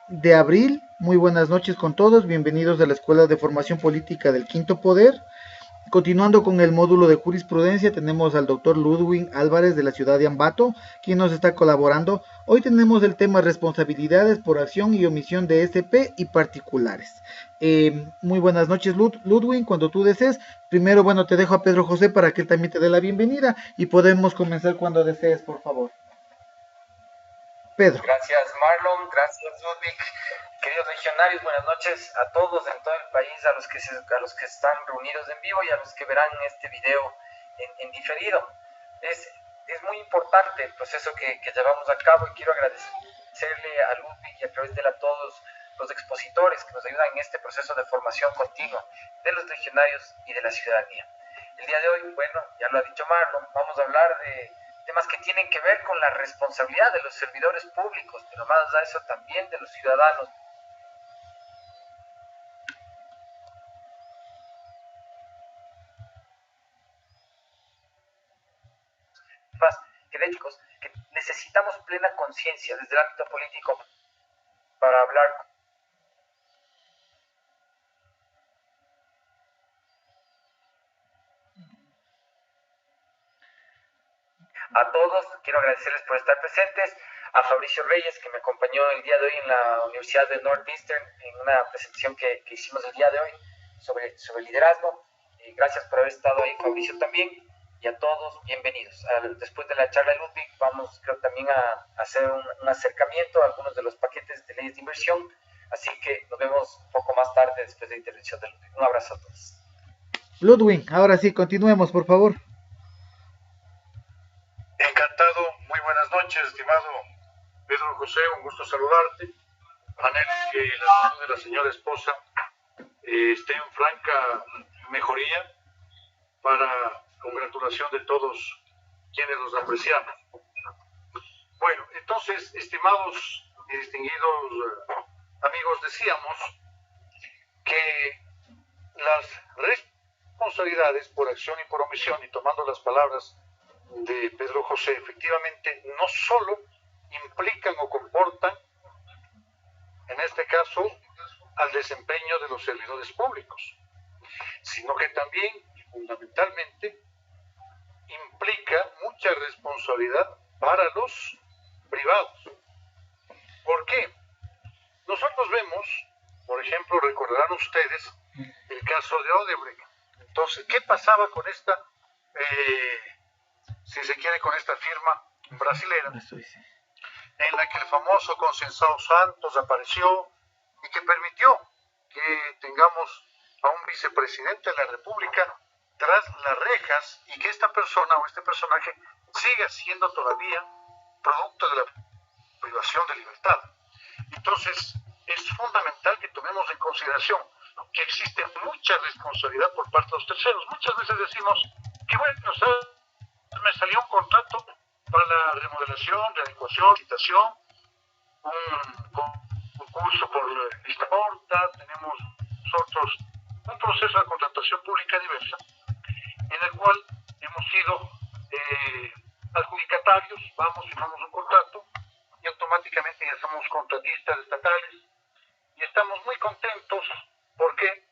de abril. Muy buenas noches con todos, bienvenidos a la Escuela de Formación Política del Quinto Poder. Continuando con el módulo de jurisprudencia, tenemos al doctor Ludwig Álvarez de la ciudad de Ambato, quien nos está colaborando. Hoy tenemos el tema responsabilidades por acción y omisión de SP y particulares. Muy buenas noches, Ludwig, cuando tú desees. Primero, bueno, te dejo a Pedro José para que él también te dé la bienvenida y podemos comenzar cuando desees, por favor. Pedro. Gracias Marlon, gracias Ludwig. Queridos legionarios, buenas noches a todos en todo el país, a los que están reunidos en vivo y a los que verán este video en diferido. Es muy importante el proceso que llevamos a cabo y quiero agradecerle a Ludwig y a través de él a todos los expositores que nos ayudan en este proceso de formación continua de los legionarios y de la ciudadanía. El día de hoy, bueno, ya lo ha dicho Marlon, vamos a hablar de temas que tienen que ver con la responsabilidad de los servidores públicos, pero más allá de eso también de los ciudadanos. Más que de éticos, que necesitamos plena conciencia desde el ámbito político para hablar a todos. Quiero agradecerles por estar presentes, a Fabricio Reyes, que me acompañó el día de hoy en la Universidad de Northeastern en una presentación que hicimos el día de hoy sobre liderazgo. Gracias por haber estado ahí, Fabricio, también. Y a todos, bienvenidos. Después de la charla de Ludwig, vamos, creo, también a hacer un acercamiento a algunos de los paquetes de leyes de inversión. Así que nos vemos un poco más tarde después de la intervención de Ludwig. Un abrazo a todos. Ludwig, ahora sí, continuemos, por favor. Encantado, muy buenas noches, estimado Pedro José, un gusto saludarte. Anhelo que la salud de la señora esposa esté en franca mejoría para congratulación de todos quienes los apreciamos. Bueno, entonces, estimados y distinguidos amigos, decíamos que las responsabilidades por acción y por omisión, y tomando las palabras de Pedro José, efectivamente no solo implican o comportan, en este caso, al desempeño de los servidores públicos, sino que también, fundamentalmente, implica mucha responsabilidad para los privados. ¿Por qué? Nosotros vemos, por ejemplo, recordarán ustedes el caso de Odebrecht. Entonces, ¿qué pasaba con esta, si se quiere, con esta firma brasilera, en la que el famoso Conceição Santos apareció y que permitió que tengamos a un vicepresidente de la República tras las rejas y que esta persona o este personaje siga siendo todavía producto de la privación de libertad? Entonces, es fundamental que tomemos en consideración que existe mucha responsabilidad por parte de los terceros. Muchas veces decimos que, bueno, me salió un contrato para la remodelación, readecuación, licitación, un concurso por lista corta, tenemos nosotros un proceso de contratación pública diversa, en el cual hemos sido adjudicatarios, vamos, firmamos un contrato y automáticamente ya somos contratistas estatales y estamos muy contentos. ¿Por qué?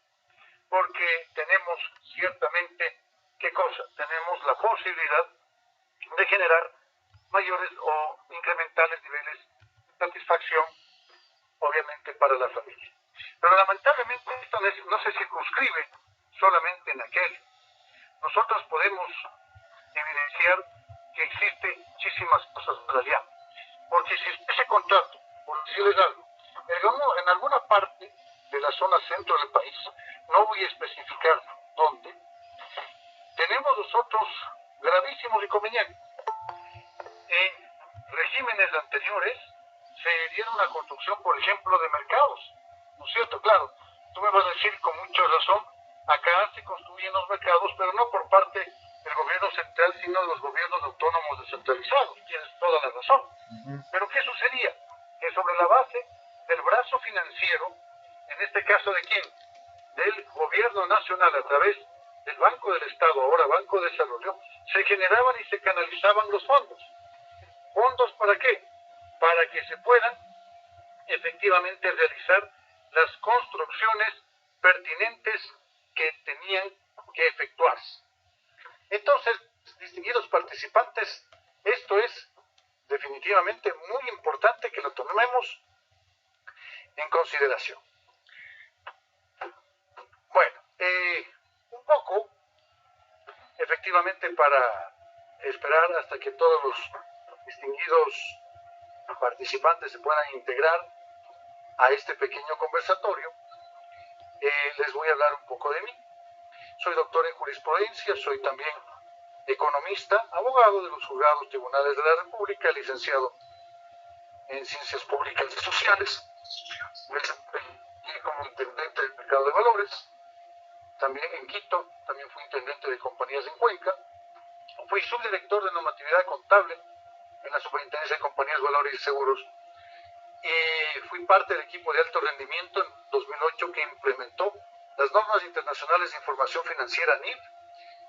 Porque tenemos ciertamente, ¿qué cosa? Tenemos la posibilidad de generar mayores o incrementales niveles de satisfacción, obviamente, para la familia. Pero lamentablemente esto no se circunscribe solamente en aquel. Nosotros podemos evidenciar que existe muchísimas cosas más allá. Porque si ese contrato, por decirles algo, en alguna parte de la zona centro del país, no voy a especificar dónde, tenemos nosotros gravísimos inconvenientes. En regímenes anteriores se dieron una construcción, por ejemplo, de mercados, ¿no es cierto? Claro, tú me vas a decir con mucha razón, acá se construyen los mercados, pero no por parte del gobierno central, sino de los gobiernos autónomos descentralizados. Tienes toda la razón. Pero ¿qué sucedía? Que sobre la base del brazo financiero, en este caso ¿de quién? Del gobierno nacional a través del Banco del Estado, ahora Banco de Desarrollo, se generaban y se canalizaban los fondos. ¿Fondos para qué? Para que se puedan efectivamente realizar las construcciones pertinentes que tenían que efectuarse. Entonces, distinguidos participantes, esto es definitivamente muy importante que lo tomemos en consideración. Bueno, un poco, efectivamente, para esperar hasta que todos los distinguidos participantes se puedan integrar a este pequeño conversatorio, les voy a hablar un poco de mí. Soy doctor en jurisprudencia, soy también economista, abogado de los juzgados tribunales de la República, licenciado en Ciencias Públicas y Sociales. Me desempeñé como intendente del mercado de valores, también en Quito, también fui intendente de compañías en Cuenca, fui subdirector de normatividad contable en la Superintendencia de Compañías, Valores y Seguros, y fui parte del equipo de alto rendimiento en 2008 que implementó las normas internacionales de información financiera NIF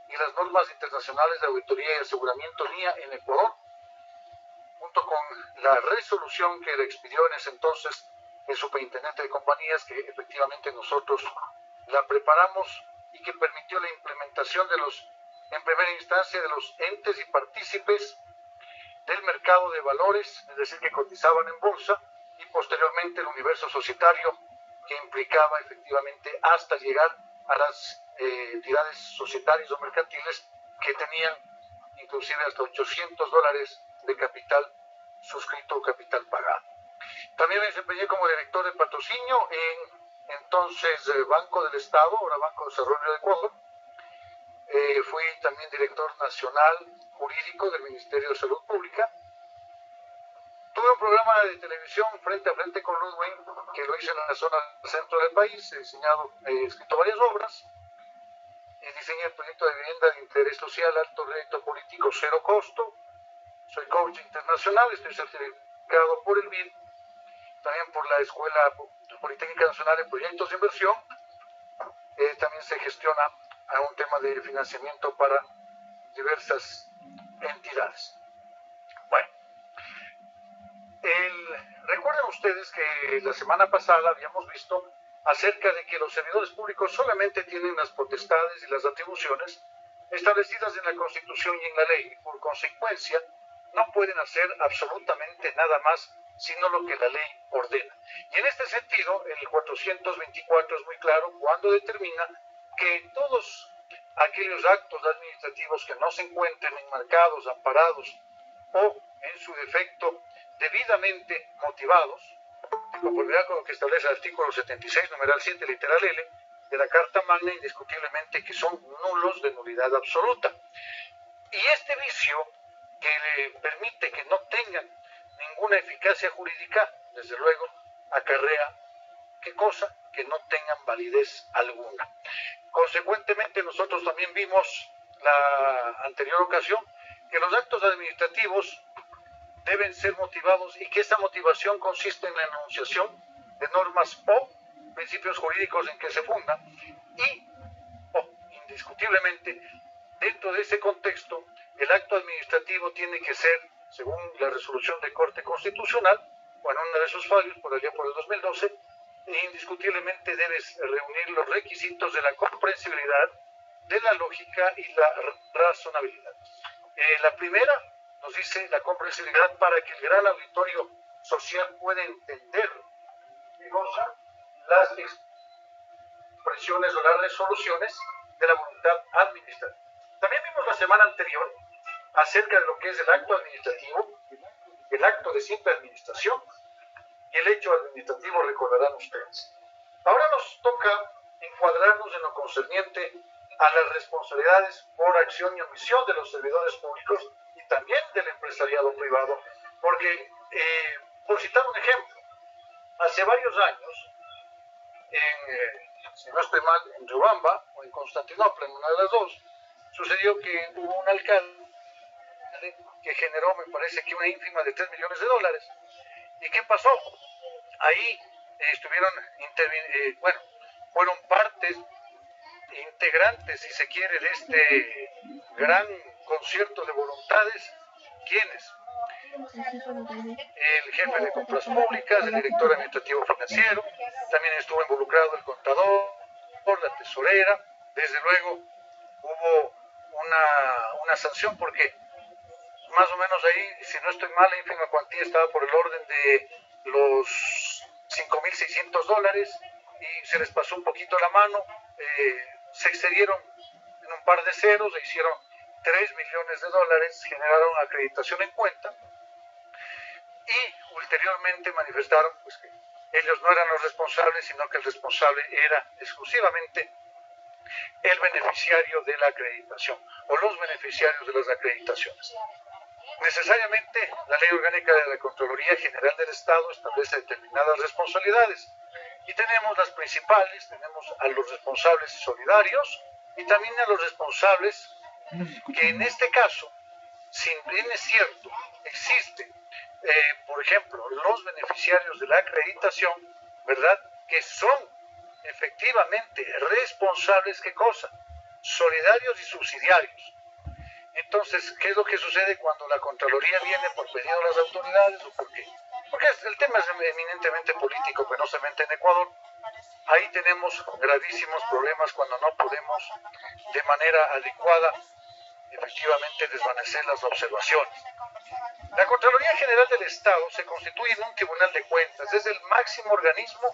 y las normas internacionales de auditoría y aseguramiento NIA en Ecuador, junto con la resolución que le expidió en ese entonces el superintendente de compañías, que efectivamente nosotros la preparamos y que permitió la implementación de los, en primera instancia, de los entes y partícipes del mercado de valores, es decir, que cotizaban en bolsa, y posteriormente el universo societario, que implicaba efectivamente hasta llegar a las entidades societarias o mercantiles que tenían inclusive hasta $800 de capital suscrito o capital pagado. También me desempeñé como director de patrocinio en entonces Banco del Estado, ahora Banco de Desarrollo de Ecuador. Fui también director nacional jurídico del Ministerio de Salud Pública. Tuve un programa de televisión frente a frente con Ludwig, que lo hice en la zona centro del país, he diseñado, he escrito varias obras, diseñé el proyecto de vivienda de interés social, alto rédito político, cero costo, soy coach internacional, estoy certificado por el BID, también por la Escuela Politécnica Nacional de Proyectos de Inversión, también se gestiona a un tema de financiamiento para diversas entidades. Bueno, recuerden ustedes que la semana pasada habíamos visto acerca de que los servidores públicos solamente tienen las potestades y las atribuciones establecidas en la Constitución y en la ley, y por consecuencia no pueden hacer absolutamente nada más sino lo que la ley ordena. Y en este sentido, el 424 es muy claro cuando determina que todos aquellos actos administrativos que no se encuentren enmarcados, amparados o, en su defecto, debidamente motivados, de conformidad con lo que establece el artículo 76, numeral 7, literal L, de la Carta Magna, indiscutiblemente que son nulos, de nulidad absoluta. Y este vicio que le permite que no tengan ninguna eficacia jurídica, desde luego, acarrea, ¿qué cosa? Que no tengan validez alguna. Consecuentemente, nosotros también vimos la anterior ocasión que los actos administrativos deben ser motivados y que esta motivación consiste en la enunciación de normas o principios jurídicos en que se funda y, indiscutiblemente, dentro de ese contexto, el acto administrativo tiene que ser, según la resolución de Corte Constitucional, o en uno de sus fallos, por allá por el 2012, indiscutiblemente debe reunir los requisitos de la comprensibilidad, de la lógica y la razonabilidad. La primera nos dice la comprensibilidad para que el gran auditorio social pueda entender las expresiones o las resoluciones de la voluntad administrativa. También vimos la semana anterior acerca de lo que es el acto administrativo, el acto de simple administración y el hecho administrativo, recordarán ustedes. Ahora nos toca encuadrarnos en lo concerniente a las responsabilidades por acción y omisión de los servidores públicos y también del empresariado privado, porque, por citar un ejemplo, hace varios años, si no estoy mal, en Riobamba o en Constantinopla, en una de las dos, sucedió que hubo un alcalde que generó, me parece que una ínfima de $3 millones. ¿Y qué pasó? Ahí estuvieron, fueron partes integrantes, si se quiere, de este gran concierto de voluntades. ¿Quiénes? el jefe de compras públicas, el director administrativo financiero, también estuvo involucrado el contador, la tesorera. Desde luego hubo una sanción porque más o menos ahí, si no estoy mal, la ínfima cuantía estaba por el orden de los $5,600 y se les pasó un poquito la mano, se excedieron en un par de ceros e hicieron $3 millones, generaron acreditación en cuenta y ulteriormente manifestaron pues, que ellos no eran los responsables, sino que el responsable era exclusivamente el beneficiario de la acreditación o los beneficiarios de las acreditaciones. Necesariamente, la Ley Orgánica de la Contraloría General del Estado establece determinadas responsabilidades y tenemos las principales, tenemos a los responsables solidarios y también a los responsables que en este caso, si bien es cierto, existen, por ejemplo, los beneficiarios de la acreditación, ¿verdad?, que son efectivamente responsables, ¿qué cosa? Solidarios y subsidiarios. Entonces, ¿qué es lo que sucede cuando la Contraloría viene por pedido de las autoridades o por qué? Porque el tema es eminentemente político, penosamente en Ecuador. Ahí tenemos gravísimos problemas cuando no podemos de manera adecuada efectivamente desvanecer las observaciones. La Contraloría General del Estado se constituye en un tribunal de cuentas, es el máximo organismo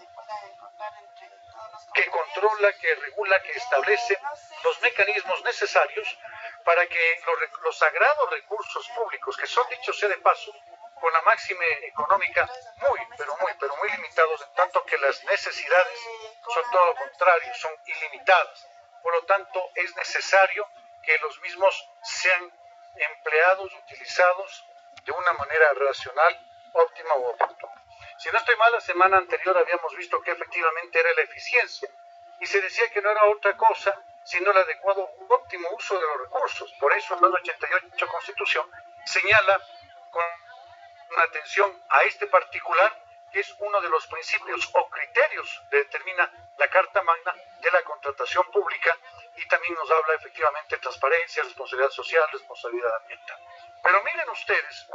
que controla, que regula, que establece los mecanismos necesarios para que los sagrados recursos públicos, que son, dicho sea de paso, con la máxima económica pero muy limitados, en tanto que las necesidades son todo lo contrario, son ilimitadas. Por lo tanto, es necesario que los mismos sean empleados, utilizados de una manera racional, óptima u oportuna. Si no estoy mal, la semana anterior habíamos visto que efectivamente era la eficiencia y se decía que no era otra cosa sino el adecuado óptimo uso de los recursos. Por eso la 88 Constitución señala con atención a este particular, que es uno de los principios o criterios que determina la Carta Magna de la contratación pública y también nos habla efectivamente de transparencia, responsabilidad social, responsabilidad ambiental. Pero miren ustedes,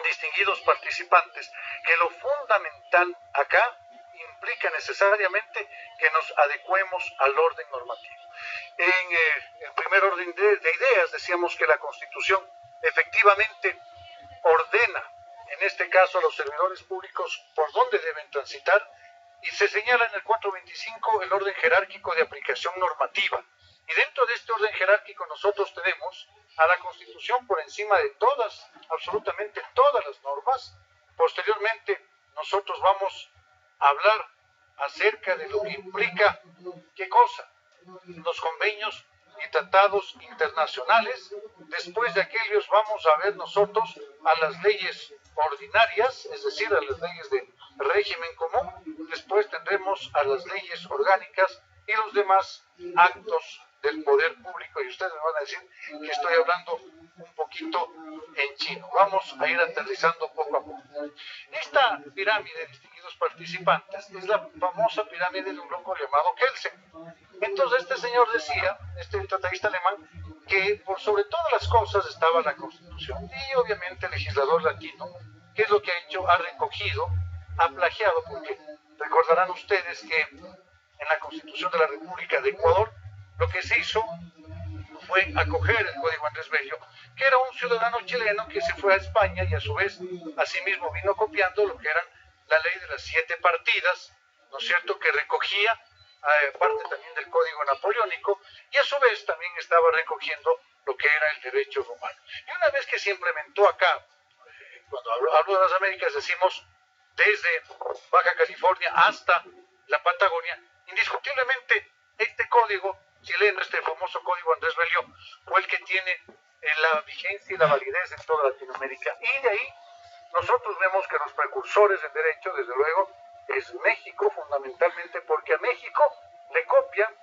distinguidos participantes, que lo fundamental acá implica necesariamente que nos adecuemos al orden normativo. En el primer orden de ideas decíamos que la Constitución efectivamente ordena, en este caso a los servidores públicos, por dónde deben transitar y se señala en el 425 el orden jerárquico de aplicación normativa. Y dentro de este orden jerárquico nosotros tenemos a la Constitución por encima de todas, absolutamente todas las normas. Posteriormente nosotros vamos a hablar acerca de lo que implica, ¿qué cosa? Los convenios y tratados internacionales. Después de aquellos vamos a ver nosotros a las leyes ordinarias, es decir, a las leyes de régimen común. Después tendremos a las leyes orgánicas y los demás actos del poder público, y ustedes me van a decir que estoy hablando un poquito en chino. Vamos a ir aterrizando poco a poco. Esta pirámide, distinguidos participantes, es la famosa pirámide de un loco llamado Kelsen. Entonces este señor decía, este tratadista alemán, que por sobre todas las cosas estaba la Constitución, y obviamente el legislador latino, ¿qué es lo que ha hecho? Ha recogido, ha plagiado, porque recordarán ustedes que en la Constitución de la República de Ecuador lo que se hizo fue acoger el Código Andrés Bello, que era un ciudadano chileno que se fue a España y a su vez asimismo vino copiando lo que eran la ley de las 7 partidas, ¿no es cierto?, que recogía parte también del Código Napoleónico y a su vez también estaba recogiendo lo que era el derecho romano. Y una vez que se implementó acá, cuando hablo de las Américas decimos desde Baja California hasta la Patagonia, indiscutiblemente este código chileno, este famoso Código Andrés Bello, fue el que tiene la vigencia y la validez en toda Latinoamérica. Y de ahí nosotros vemos que los precursores del derecho, desde luego, es México fundamentalmente, porque a México le copian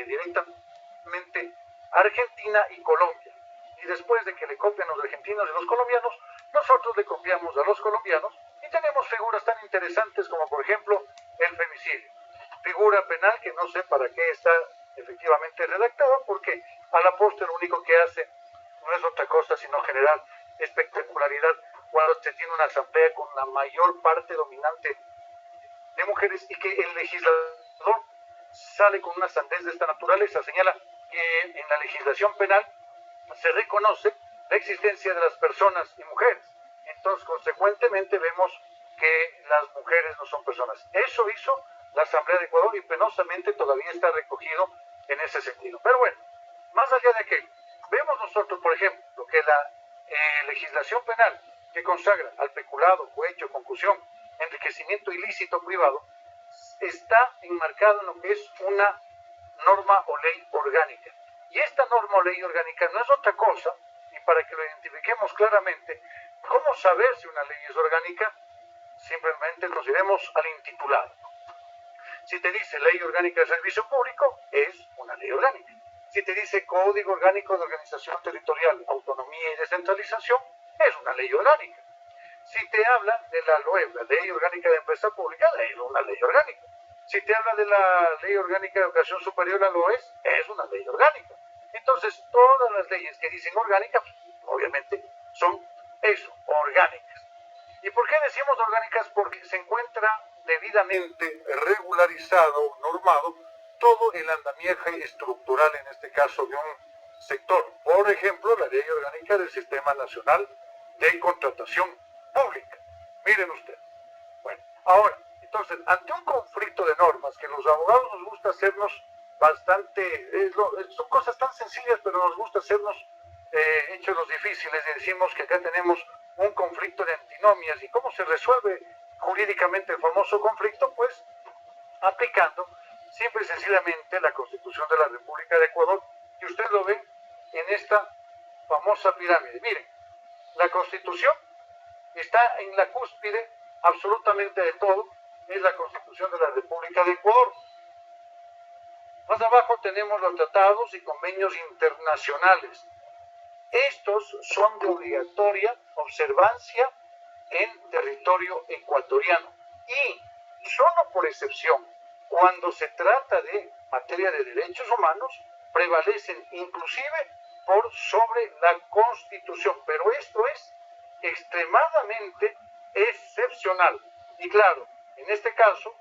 directamente Argentina y Colombia. Y después de que le copian los argentinos y los colombianos, nosotros le copiamos a los colombianos y tenemos figuras tan interesantes como por ejemplo el femicidio. Figura penal que no sé para qué está efectivamente redactada, porque a la postre lo único que hace no es otra cosa sino generar espectacularidad cuando se tiene una asamblea con la mayor parte dominante de mujeres y que el legislador sale con una sandez de esta naturaleza. Señala que en la legislación penal se reconoce la existencia de las personas y mujeres. Entonces, consecuentemente, vemos que las mujeres no son personas. Eso hizo la Asamblea de Ecuador y penosamente todavía está recogido en ese sentido. Pero bueno, más allá de aquello, vemos nosotros, por ejemplo, que la legislación penal que consagra al peculado, cohecho, concusión, enriquecimiento ilícito privado, está enmarcado en lo que es una norma o ley orgánica. Y esta norma o ley orgánica no es otra cosa, y para que lo identifiquemos claramente, ¿cómo saber si una ley es orgánica? Simplemente nos iremos al intitulado. Si te dice Ley Orgánica de Servicio Público, es una ley orgánica. Si te dice Código Orgánico de Organización Territorial, Autonomía y Descentralización, es una ley orgánica. Si te habla de la LOE, la Ley Orgánica de Empresa Pública, es una ley orgánica. Si te habla de la Ley Orgánica de Educación Superior, la LOES, es una ley orgánica. Entonces, todas las leyes que dicen orgánicas, obviamente, son eso, orgánicas. ¿Y por qué decimos orgánicas? Porque se encuentra debidamente regularizado, normado, todo el andamiaje estructural, en este caso, de un sector. Por ejemplo, la Ley Orgánica del Sistema Nacional de Contratación Pública. Miren ustedes. Bueno, ahora, entonces, ante un conflicto de normas que los abogados nos gusta hacernos bastante, son cosas tan sencillas, pero nos gusta hacernos hechos los difíciles, y decimos que acá tenemos un conflicto de antinomias. ¿Y cómo se resuelve jurídicamente el famoso conflicto? Pues aplicando simple y sencillamente la Constitución de la República de Ecuador, y usted lo ve en esta famosa pirámide. Miren, la Constitución está en la cúspide absolutamente de todo, es la Constitución de la República de Ecuador. Más abajo tenemos los tratados y convenios internacionales. Estos son de obligatoria observancia en territorio ecuatoriano y solo por excepción, cuando se trata de materia de derechos humanos, prevalecen inclusive por sobre la Constitución. Pero esto es extremadamente excepcional. Y claro, en este caso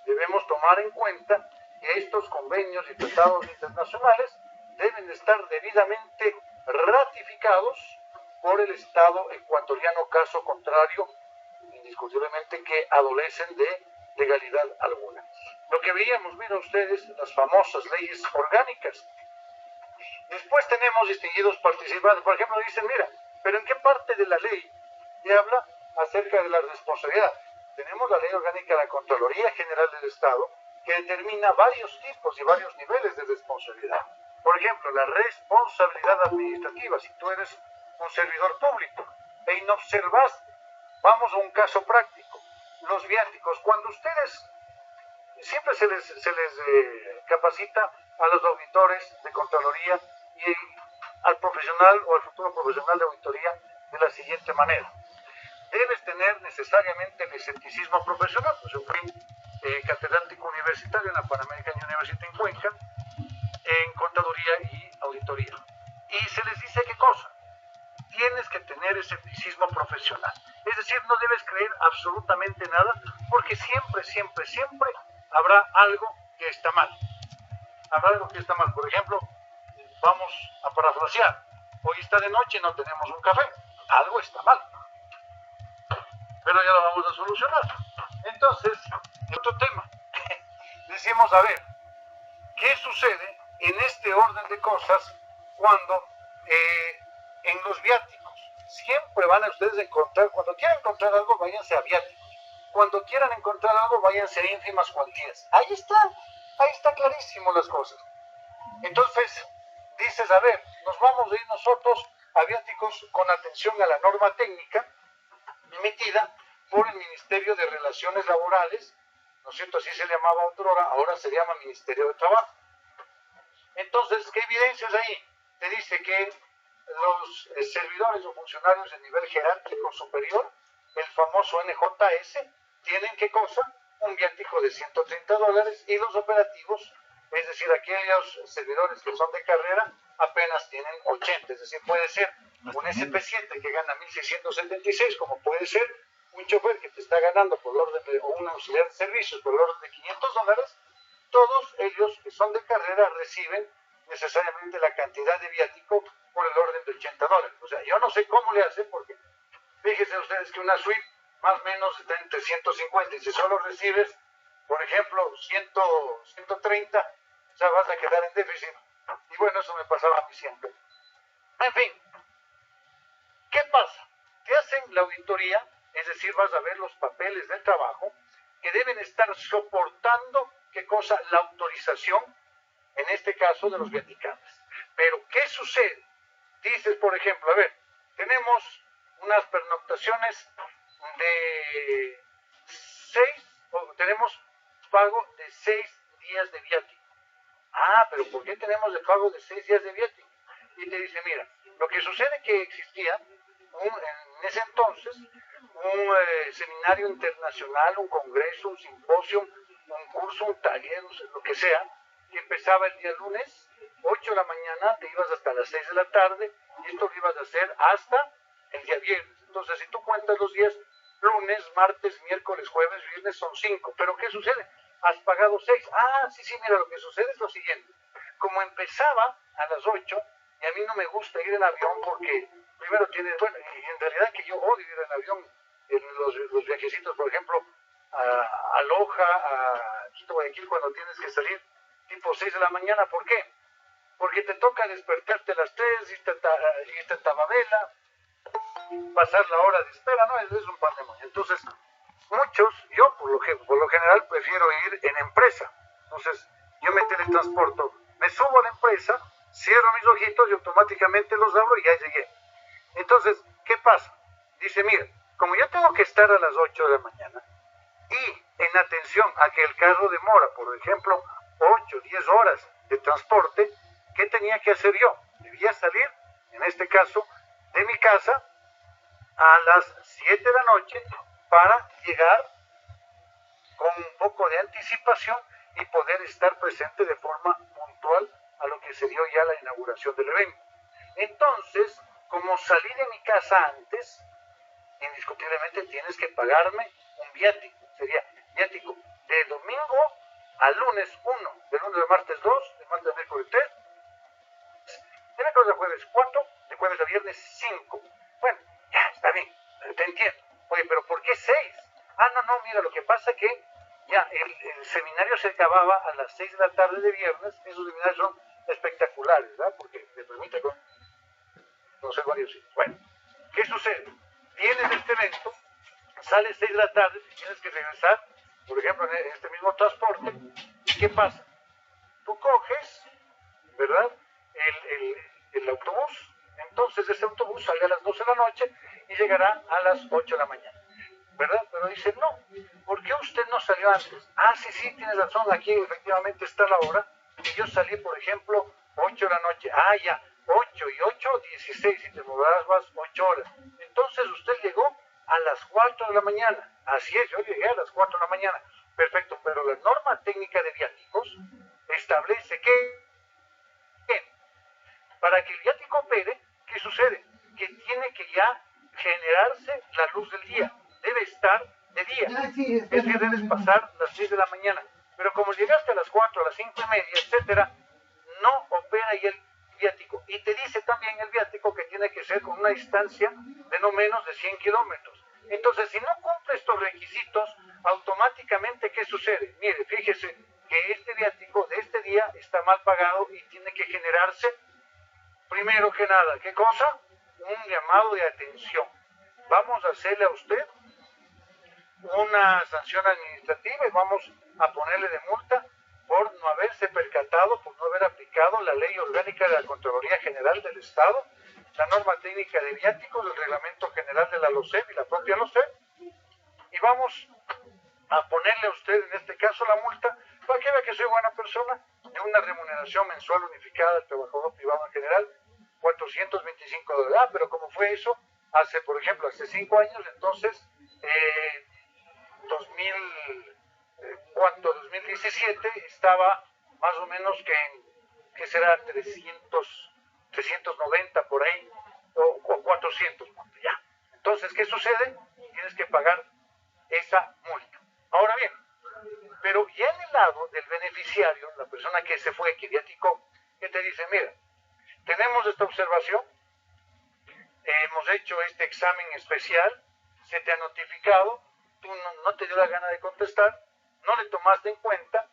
debemos tomar en cuenta que estos convenios y tratados internacionales deben estar debidamente ratificados por el Estado ecuatoriano, caso contrario, indiscutiblemente que adolecen de legalidad alguna. Lo que veíamos, miren ustedes, las famosas leyes orgánicas. Después tenemos distinguidos participantes. Por ejemplo, dicen, mira, pero ¿en qué parte de la ley se habla acerca de la responsabilidad? Tenemos la Ley Orgánica de la Contraloría General del Estado, que determina varios tipos y varios niveles de responsabilidad. Por ejemplo, la responsabilidad administrativa. Si tú eres un servidor público e inobservaste, vamos a un caso práctico, los viáticos. Cuando ustedes, siempre se les capacita a los auditores de Contraloría y al profesional o al futuro profesional de auditoría de la siguiente manera. Debes tener necesariamente el escepticismo profesional. Pues yo fui catedrático universitario en la Pan American University en Cuenca, en contaduría y auditoría. Y se les dice qué cosa. Tienes que tener escepticismo profesional. Es decir, no debes creer absolutamente nada, porque siempre, siempre, siempre habrá algo que está mal. Habrá algo que está mal. Por ejemplo, vamos a parafrasear. Hoy está de noche y no tenemos un café. Algo está mal. Pero ya lo vamos a solucionar. Entonces, otro tema. Decimos, a ver, ¿qué sucede en este orden de cosas cuando en los viáticos siempre van a ustedes encontrar, cuando quieran encontrar algo, váyanse a viáticos. Cuando quieran encontrar algo, váyanse a ínfimas cuantías. Ahí está clarísimo las cosas. Entonces, dices, a ver, nos vamos a ir nosotros a viáticos con atención a la norma técnica emitida por el Ministerio de Relaciones Laborales, ¿no es cierto? Así se llamaba otrora, ahora se llama Ministerio de Trabajo. Entonces, ¿qué evidencias ahí? Te dice que los servidores o funcionarios de nivel jerárquico superior, el famoso NJS, tienen ¿qué cosa? Un viático de $130, y los operativos, es decir, aquellos servidores que son de carrera, apenas tienen 80, es decir, puede ser un SP7 que gana 1.676, como puede ser un chofer que te está ganando por el orden de, o un auxiliar de servicios por el orden de $500, todos ellos que son de carrera reciben necesariamente la cantidad de viático por el orden de $80. O sea, yo no sé cómo le hacen, porque fíjense ustedes que una suite más o menos está entre 150 y si solo recibes, por ejemplo, 130, o sea, vas a quedar en déficit. Y bueno, eso me pasaba a mí siempre. En fin, ¿qué pasa? Te hacen la auditoría, es decir, vas a ver los papeles del trabajo que deben estar soportando, ¿qué cosa? La autorización, en este caso, de los viaticantes. Pero, ¿qué sucede? Dices, por ejemplo, a ver, tenemos unas pernoctaciones de 6, o tenemos pago de 6 días de viático. Ah, pero ¿por qué tenemos el pago de 6 días de viático? Y te dice, mira, lo que sucede que existía en ese entonces un seminario internacional, un congreso, un simposio, un curso, un taller, no sé, lo que sea, que empezaba el día lunes, 8 de la mañana, te ibas hasta las 6 de la tarde, y esto lo ibas a hacer hasta el día viernes. Entonces, si tú cuentas los días, lunes, martes, miércoles, jueves, viernes, son 5. ¿Pero qué sucede? Has pagado 6. Ah, sí, mira, lo que sucede es lo siguiente. Como empezaba a las 8, y a mí no me gusta ir en avión porque primero tiene, bueno, y en realidad que yo odio ir en avión, en los viajecitos, por ejemplo, a Loja, a Quito, Guayaquil, cuando tienes que salir tipo 6 de la mañana. ¿Por qué? Porque te toca despertarte a las 3, irte a Tababela, pasar la hora de espera, ¿no? Es un pandemonio. Entonces, yo por lo general prefiero ir en empresa. Entonces, yo me teletransporto, me subo a la empresa, cierro mis ojitos y automáticamente los abro y ya llegué. Entonces, ¿qué pasa? Dice, mira, como yo tengo que estar a las 8 de la mañana y en atención a que el carro demora, por ejemplo, 8, 10 horas de transporte, ¿qué tenía que hacer yo? Debía salir, en este caso, de mi casa a las 7 de la noche para llegar con un poco de anticipación y poder estar presente de forma puntual a lo que se dio ya la inauguración del evento. Entonces, como salí de mi casa antes, indiscutiblemente tienes que pagarme un viático. Sería viático de domingo a lunes 1, de lunes a martes 2, de martes a miércoles 3, de miércoles a jueves 4, de jueves a viernes 5. Bueno, ya, está bien, te entiendo. Oye, pero ¿por qué 6? Ah, no, mira, lo que pasa es que ya el seminario se acababa a las 6 de la tarde de viernes. Esos seminarios son espectaculares, ¿verdad? Porque te permite conocer varios sitios. Bueno, ¿qué sucede? Tienes este evento, sales 6 de la tarde, tienes que regresar, por ejemplo, en este mismo transporte. ¿Qué pasa? Tú coges, ¿verdad? El autobús. Entonces ese autobús sale a las 12 de la noche y llegará a las 8 de la mañana, ¿verdad? Pero dice, no, ¿por qué usted no salió antes? Ah, sí, tienes razón, aquí efectivamente está la hora. Y yo salí, por ejemplo, 8 de la noche. Ah, ya, 8 y 8, 16, y te moverás más 8 horas. Entonces usted llegó a las 4 de la mañana. Así es, yo llegué a las 4 de la mañana. Perfecto, pero la norma técnica de viáticos establece que para que el viático opere, ¿qué sucede? Que tiene que ya generarse la luz del día. Debe estar de día. Es decir, debes pasar las 10 de la mañana. Pero como llegaste a las 4, a las 5 y media, etcétera, no opera y el viático. Y te dice también el viático que tiene que ser con una distancia de no menos de 100 kilómetros. Entonces, si no cumple estos requisitos, automáticamente, ¿qué sucede? Mire, fíjese que este viático de este día está mal pagado y tiene que generarse, primero que nada, ¿qué cosa? Un llamado de atención. Vamos a hacerle a usted una sanción administrativa y vamos a ponerle de multa por no haberse percatado, por no haber aplicado la ley orgánica de la Contraloría General del Estado, la norma técnica de viáticos, el reglamento general de la LOCEP y la propia LOCEP, y vamos a ponerle a usted en este caso la multa para que vea que soy buena persona, de una remuneración mensual unificada del trabajador privado en general, $425. Ah, pero ¿cómo fue eso? Por ejemplo, hace 5 años, entonces, 2017 estaba más o menos que será 300 390 por ahí, o 400, ya. Entonces, ¿qué sucede? Tienes que pagar esa multa. Ahora bien, pero ya en el lado del beneficiario, la persona que se fue, que viaticó, que te dice, mira, tenemos esta observación, hemos hecho este examen especial, se te ha notificado, tú no te dio la gana de contestar, no le tomaste en cuenta,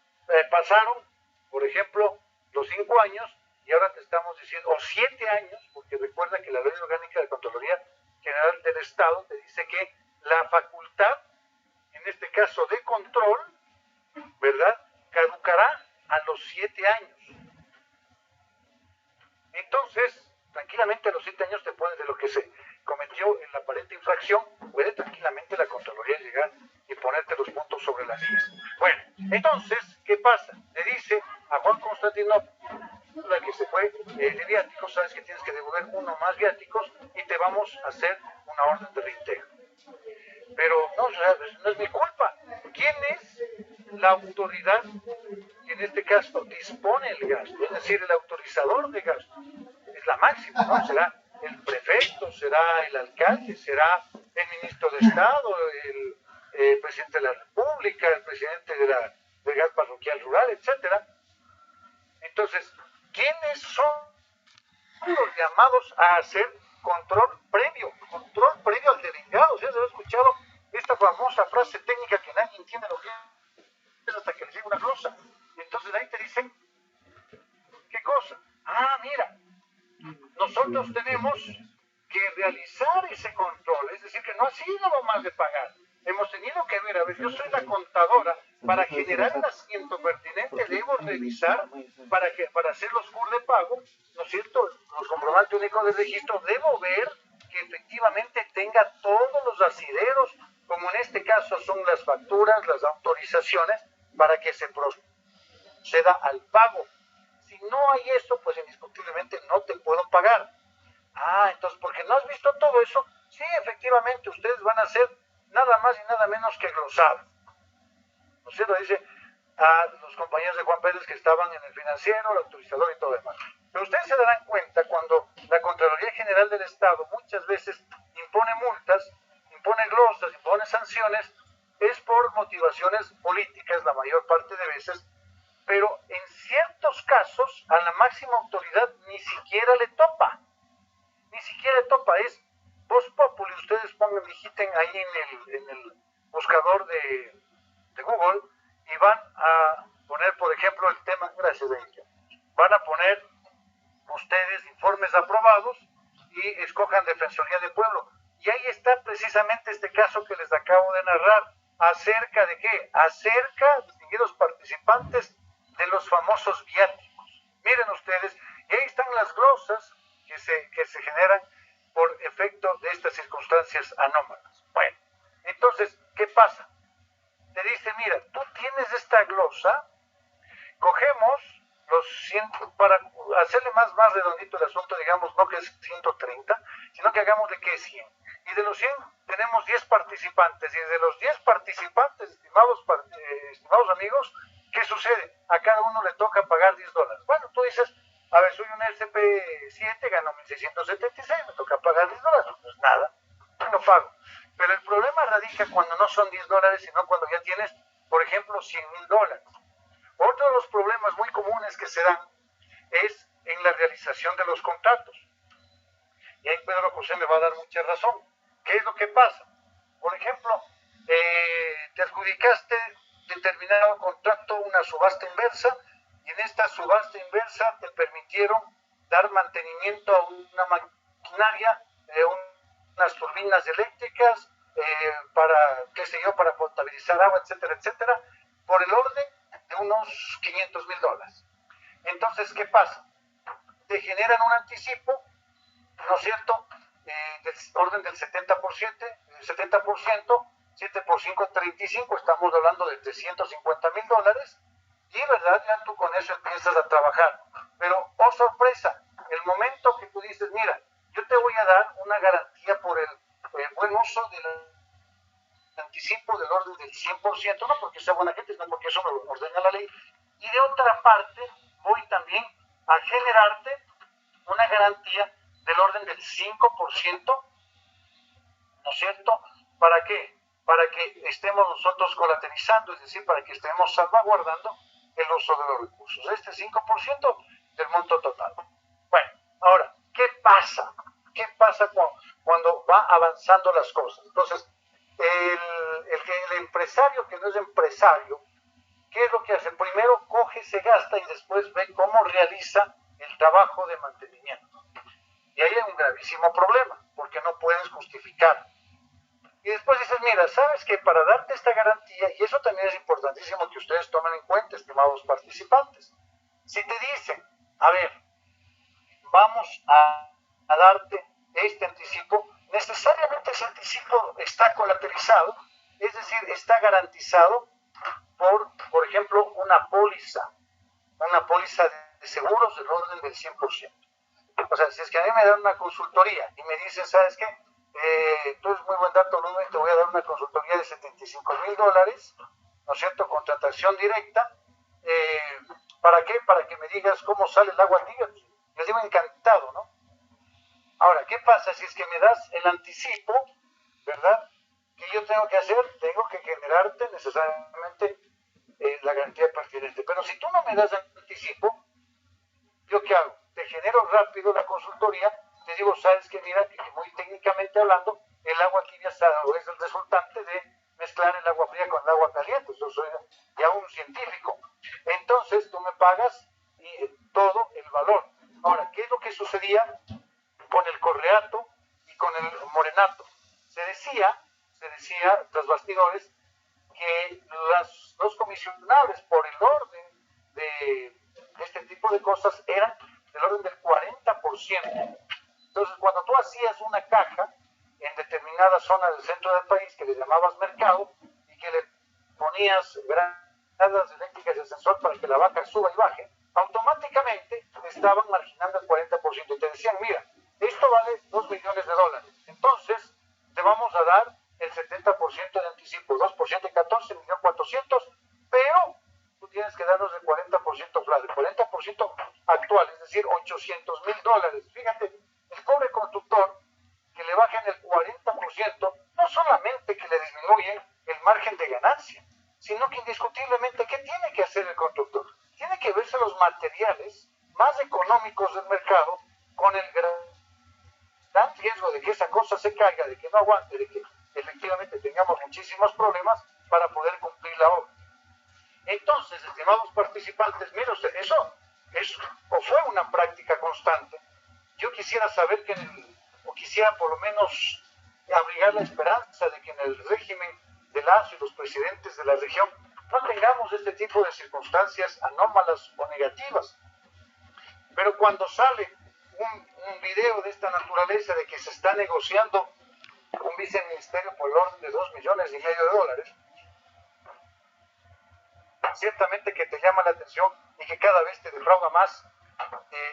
pasaron, por ejemplo, los 5 años, y ahora te estamos diciendo, o 7 años, porque recuerda que la Ley Orgánica de Contraloría General del Estado te dice que la facultad, en este caso de control, ¿verdad?, caducará a los 7 años. Entonces, tranquilamente a los 7 años te pones de lo que se cometió en la aparente infracción, puede tranquilamente la Contraloría llegar y ponerte los puntos sobre las IES. Bueno, entonces, ¿qué pasa? Le dice a Juan Constantino, la que se fue de viáticos, sabes que tienes que devolver 1 más viáticos y te vamos a hacer una orden de reintegro. Pero no es mi culpa. ¿Quién es la autoridad que en este caso dispone el gasto? Es decir, el autorizador de gasto. Es la máxima, ¿no? Será el prefecto, será el alcalde, será el ministro de Estado, el presidente de la República, el presidente del gas parroquial rural, etcétera. Entonces, ¿quiénes son los llamados a hacer control previo al delegado? ¿Sí has escuchado esta famosa frase técnica que nadie entiende lo que es hasta que les llega una glosa? Y entonces ahí te dicen, ¿qué cosa? Ah, mira, nosotros tenemos que realizar ese control, es decir, que no ha sido lo más de pagar. Hemos tenido que ver, a ver, yo soy la contadora, para generar el asiento pertinente debo revisar, para hacer los CUR de pago, ¿no es cierto?, los comprobantes únicos de registro, debo ver que efectivamente tenga todos los asideros, como en este caso son las facturas, las autorizaciones, para que se proceda al pago. Si no hay eso, pues indiscutiblemente no te puedo pagar. Ah, entonces, porque no has visto todo eso, sí, efectivamente, ustedes van a hacer nada más y nada menos que glosado. ¿No es cierto? Dice a los compañeros de Juan Pérez que estaban en el financiero, el autorizador y todo demás. Pero ustedes se darán cuenta cuando la Contraloría General del Estado muchas veces impone multas, impone glosas, impone sanciones, es por motivaciones políticas la mayor parte de veces, pero en ciertos casos a la máxima autoridad ni siquiera le topa. Ni siquiera le topa, es Voz Populi. Ustedes pongan, digiten ahí en el buscador de Google y van a poner, por ejemplo, el tema, gracias a ella, van a poner ustedes informes aprobados y escojan Defensoría del Pueblo. Y ahí está precisamente este caso que les acabo de narrar. ¿Acerca de qué? Acerca, distinguidos participantes, de los famosos viáticos. Miren ustedes, y ahí están las glosas que se generan por efecto de estas circunstancias anómalas. Bueno, entonces, ¿qué pasa? Te dice, mira, tú tienes esta glosa, cogemos los 100, para hacerle más redondito el asunto, digamos, no que es 130, sino que hagamos de que es 100. Y de los 100 tenemos 10 participantes, y de los 10 participantes, estimados amigos, ¿qué sucede? A cada uno le toca pagar $10. Bueno, tú dices, a ver, soy un SP7, gano 1.676, me toca pagar $10, pues nada, no pago. Pero el problema radica cuando no son $10, sino cuando ya tienes, por ejemplo, $100,000. Otro de los problemas muy comunes que se dan es en la realización de los contratos. Y ahí Pedro José me va a dar mucha razón. ¿Qué es lo que pasa? Por ejemplo, te adjudicaste determinado contrato, una subasta inversa, y en esta subasta inversa te permitieron dar mantenimiento a una maquinaria, unas turbinas eléctricas, para, qué sé yo, para potabilizar agua, etcétera, etcétera, por el orden de unos $500,000. Entonces, ¿qué pasa? Te generan un anticipo, ¿no es cierto?, del orden del 70%, 7 por 5, 35, estamos hablando de $350,000, y verdad, ya tú con eso empiezas a trabajar. Pero, oh sorpresa, el momento que tú dices, mira, yo te voy a dar una garantía por el buen uso del anticipo del orden del 100%, no porque sea buena gente, sino porque eso lo ordena la ley, y de otra parte voy también a generarte una garantía del orden del 5%, ¿no es cierto? ¿Para qué? Para que estemos nosotros colateralizando, es decir, para que estemos salvaguardando el uso de los recursos. Este 5% del monto total. Bueno, ahora, ¿qué pasa? ¿Qué pasa cuando va avanzando las cosas? Entonces, el empresario que no es empresario, ¿qué es lo que hace? Primero coge, se gasta y después ve cómo realiza el trabajo de mantenimiento. Y ahí hay un gravísimo problema, porque no puedes justificar. Y después dices, mira, sabes que para darte esta garantía, y eso también es importantísimo que ustedes tomen en cuenta, estimados participantes, si te dicen, a ver, vamos a darte este anticipo, necesariamente ese anticipo está colateralizado, es decir, está garantizado por ejemplo, una póliza de seguros del orden del 100%. O sea, si es que a mí me dan una consultoría y me dicen, ¿sabes qué? Tú eres muy buen dato, Ludwig, te voy a dar una consultoría de $75,000, ¿no es cierto? Contratación directa. ¿Para qué? Para que me digas cómo sale el agua tibia. Les digo encantado, ¿no? Ahora, ¿qué pasa si es que me das el anticipo, ¿verdad? ¿Qué yo tengo que hacer? Tengo que generarte necesariamente la garantía pertinente. Pero si tú no me das anticipo, ¿yo qué hago? Te genero rápido la consultoría, te digo, sabes que mira, que muy técnicamente hablando, el agua tibia es el resultante de mezclar el agua fría con el agua caliente. Yo soy ya un científico. Entonces tú me pagas todo el valor. Ahora, ¿qué es lo que sucedía con el correato y con el morenato? Se decía tras bastidores, que los comisionables por el orden de este tipo de cosas eran del orden del 40%. Entonces, cuando tú hacías una caja en determinada zona del centro del país que le llamabas mercado y que le ponías gradas eléctricas de ascensor para que la vaca suba y baje, automáticamente te estaban marginando el 40% y te decían, mira, esto vale $2 millones, entonces te vamos a dar el 70% de anticipo, 2% y 14.400.000, pero tú tienes que darnos el 40% flat, el 40% actual, es decir, $800,000. Fíjate, el pobre constructor, que le bajen el 40%, no solamente que le disminuye el margen de ganancia, sino que indiscutiblemente, ¿qué tiene que hacer el constructor? Tiene que verse los materiales más económicos del mercado con el gran riesgo de que esa cosa se caiga, de que no aguante, de que efectivamente tengamos muchísimos problemas para poder cumplir la obra. Entonces, estimados participantes, mire usted, eso fue una práctica constante. Yo quisiera saber o quisiera por lo menos abrigar la esperanza de que en el régimen de Lazo y los presidentes de la región no tengamos este tipo de circunstancias anómalas o negativas. Pero cuando sale un video de esta naturaleza de que se está negociando un viceministerio por el orden de $2,5 millones, ciertamente que te llama la atención y que cada vez te defrauda más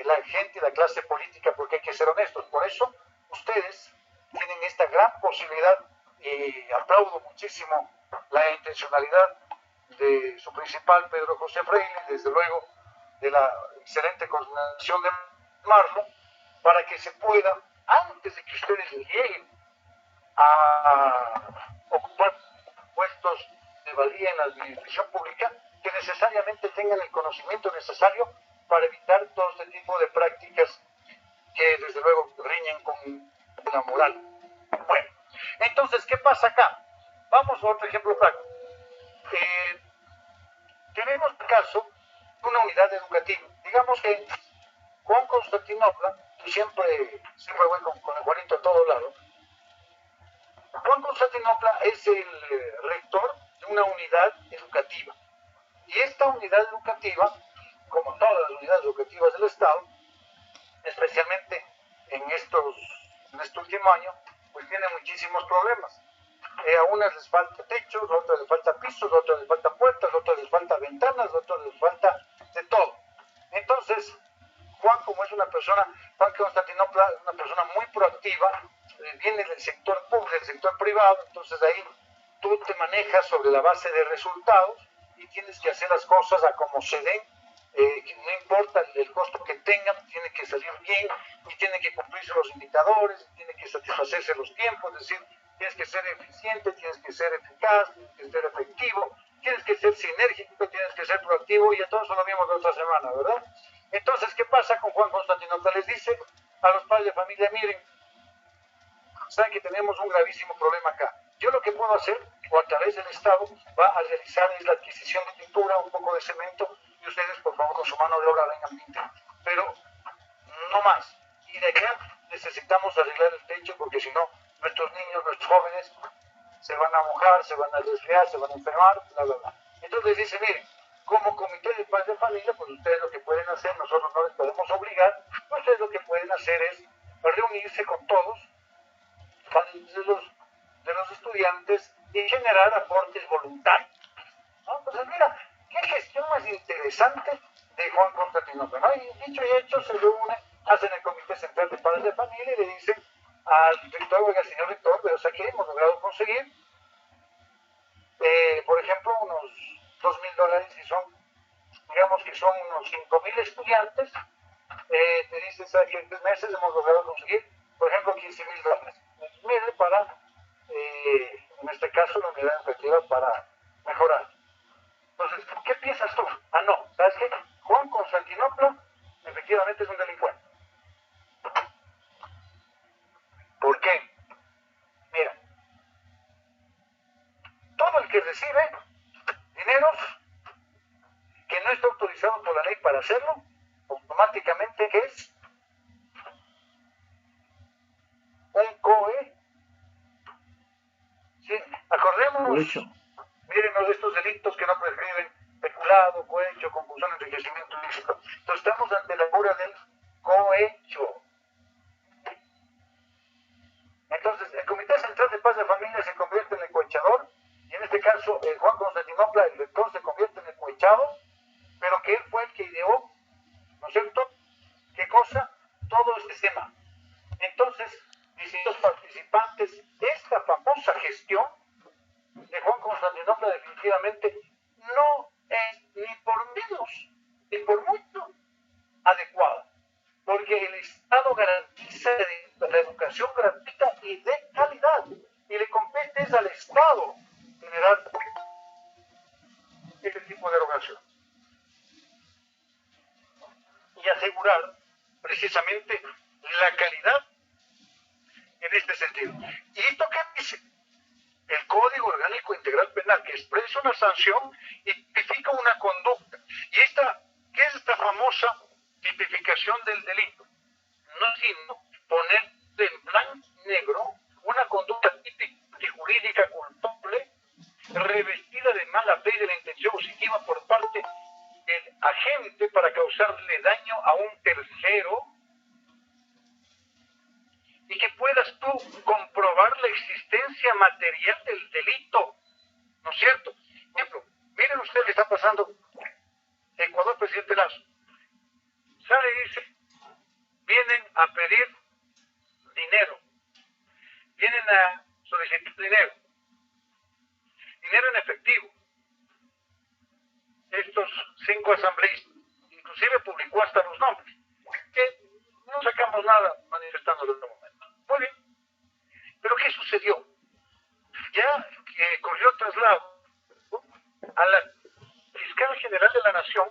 la gente y la clase política, porque hay que ser honestos. Por eso ustedes tienen esta gran posibilidad y aplaudo muchísimo la intencionalidad de su principal, Pedro José Freire, desde luego de la excelente coordinación de Marlo, para que se pueda, antes de que ustedes lleguen a ocupar puestos de valía en la administración pública, que necesariamente tengan el conocimiento necesario para evitar todo este tipo de prácticas que desde luego riñen con la moral. Bueno, entonces, ¿qué pasa acá? Vamos a otro ejemplo práctico. Tenemos el caso de una unidad educativa. Digamos que Juan Constantinopla, y siempre voy con el Juanito a todo lado, Juan Constantinopla es el rector de una unidad educativa. Y esta unidad educativa, como todas las unidades educativas del Estado, especialmente en este último año, pues tiene muchísimos problemas. A unas les falta techos, a otras les falta pisos, a otras les falta puertas, a otras les falta ventanas, a otras les falta de todo. Entonces, Juan Constantinopla es una persona muy proactiva, viene del sector público, del sector privado, entonces ahí tú te manejas sobre la base de resultados y tienes que hacer las cosas a como se den no importa el costo que tenga, tiene que salir bien y tiene que cumplirse los indicadores, tiene que satisfacerse los tiempos, es decir, tienes que ser eficiente, tienes que ser eficaz, tienes que ser efectivo, tienes que ser sinérgico, tienes que ser proactivo, y entonces lo vimos la otra semana, ¿verdad? Entonces, ¿qué pasa con Juan Constantinopla? Les dice a los padres de familia, miren, saben que tenemos un gravísimo problema acá. Yo lo que puedo hacer, o a través del Estado, va a realizar es la adquisición de pintura, un poco de cemento, y ustedes, por favor, con su mano de obra vengan pintar. Pero no más. Y de acá necesitamos arreglar el techo, porque si no, nuestros niños, nuestros jóvenes, se van a mojar, se van a resfriar, se van a enfermar, bla, bla, bla. Entonces les dice, miren, como comité de paz de familia, pues ustedes lo que pueden hacer, nosotros no les podemos obligar, ustedes lo que pueden hacer es reunirse con todos, de los estudiantes, y generar aportes voluntarios, ¿no? Entonces, mira, qué gestión más interesante de Juan Constantinopla, ¿no? Y dicho y hecho, se reúne, hacen el Comité Central de Padres de Familia y le dicen al rector, oiga, señor rector, pero o sea, que hemos logrado conseguir, por ejemplo, unos $2,000, y son, digamos que son unos 5,000 estudiantes, te dicen, ¿sabes que en 3 meses hemos logrado conseguir, por ejemplo, $15,000? Mire, para, en este caso, la unidad educativa para mejorar. Entonces, ¿qué piensas tú? Ah, no, ¿sabes qué? Juan Constantinopla efectivamente es un delincuente. ¿Por qué? Mira, todo el que recibe dineros que no está autorizado por la ley para hacerlo, automáticamente es un COE. ¿Sí? Acordémonos, mírenos de estos delitos que no prescriben: peculado, cohecho, concusión, enriquecimiento ilícito. Entonces estamos ante la figura del cohecho. Entonces el Comité Central de Paz de Familia se convierte en el cohechador, y en este caso Juan Constantinopla, el rector, se convierte en el cohechado, pero que él fue el que ideó, ¿no es cierto?, ¿qué cosa? Todo este tema. Entonces, distintos participantes, esta famosa gestión de Juan Constantinopla definitivamente no es ni por menos, ni por mucho adecuada, porque el Estado garantiza la educación gratuita y de calidad, y le compete es al Estado generar este tipo de erogación y asegurar precisamente la calidad en este sentido. ¿Y esto qué dice? El Código Orgánico Integral Penal, que expresa una sanción y tipifica una conducta. ¿Y qué es esta famosa tipificación del delito? No es sino poner en blanco y negro una conducta típica y jurídica culpable, revestida de mala fe y de la intención positiva por parte del agente para causarle daño a un tercero, y que puedas tú comprobar la existencia material del delito, ¿no es cierto? Por ejemplo, miren ustedes qué está pasando. Ecuador, presidente Lazo sale y dice, vienen a pedir dinero, vienen a solicitar dinero en efectivo, estos 5 asambleístas, inclusive publicó hasta los nombres, que no sacamos nada manifestándolo en este momento. Muy bien, pero ¿qué sucedió? Ya corrió traslado a la Fiscal General de la Nación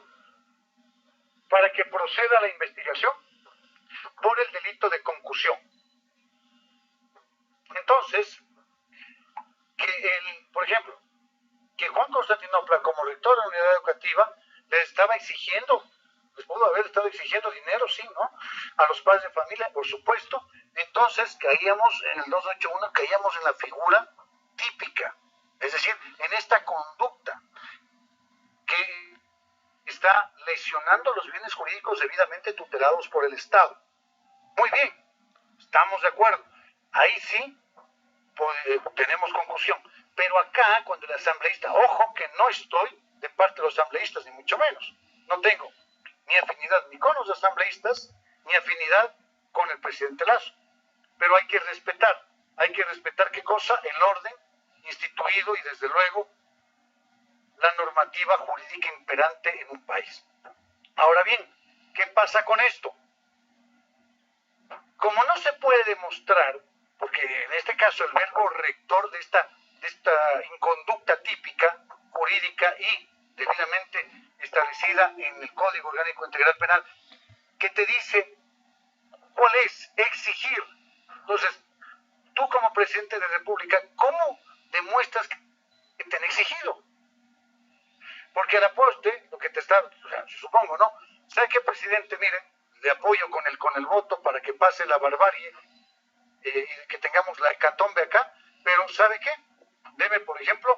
para que proceda a la investigación por el delito de concusión. Entonces, por ejemplo, que Juan Constantinopla, como rector de la unidad educativa, les estaba exigiendo, les pudo haber estado exigiendo dinero, sí, ¿no?, a los padres de familia, por supuesto. Entonces caíamos en el 281, caíamos en la figura típica, es decir, en esta conducta que está lesionando los bienes jurídicos debidamente tutelados por el Estado. Muy bien, estamos de acuerdo, ahí sí tenemos concusión. Pero acá, cuando el asambleísta, ojo que no estoy de parte de los asambleístas, ni mucho menos, no tengo ni afinidad ni con los asambleístas, ni afinidad con el presidente Lazo, pero hay que respetar ¿qué cosa? El orden instituido y desde luego la normativa jurídica imperante en un país. Ahora bien, ¿qué pasa con esto? Como no se puede demostrar, porque en este caso el verbo rector de esta inconducta típica, jurídica y debidamente establecida en el Código Orgánico Integral Penal, que te dice cuál es exigir. Entonces, tú como presidente de la República, ¿cómo demuestras que te han exigido? Porque a la poste, lo que te está, o sea, supongo, ¿no? ¿Sabe qué, presidente? Mire, le apoyo con el voto para que pase la barbarie y que tengamos la hecatombe acá, pero ¿sabe qué? Debe, por ejemplo,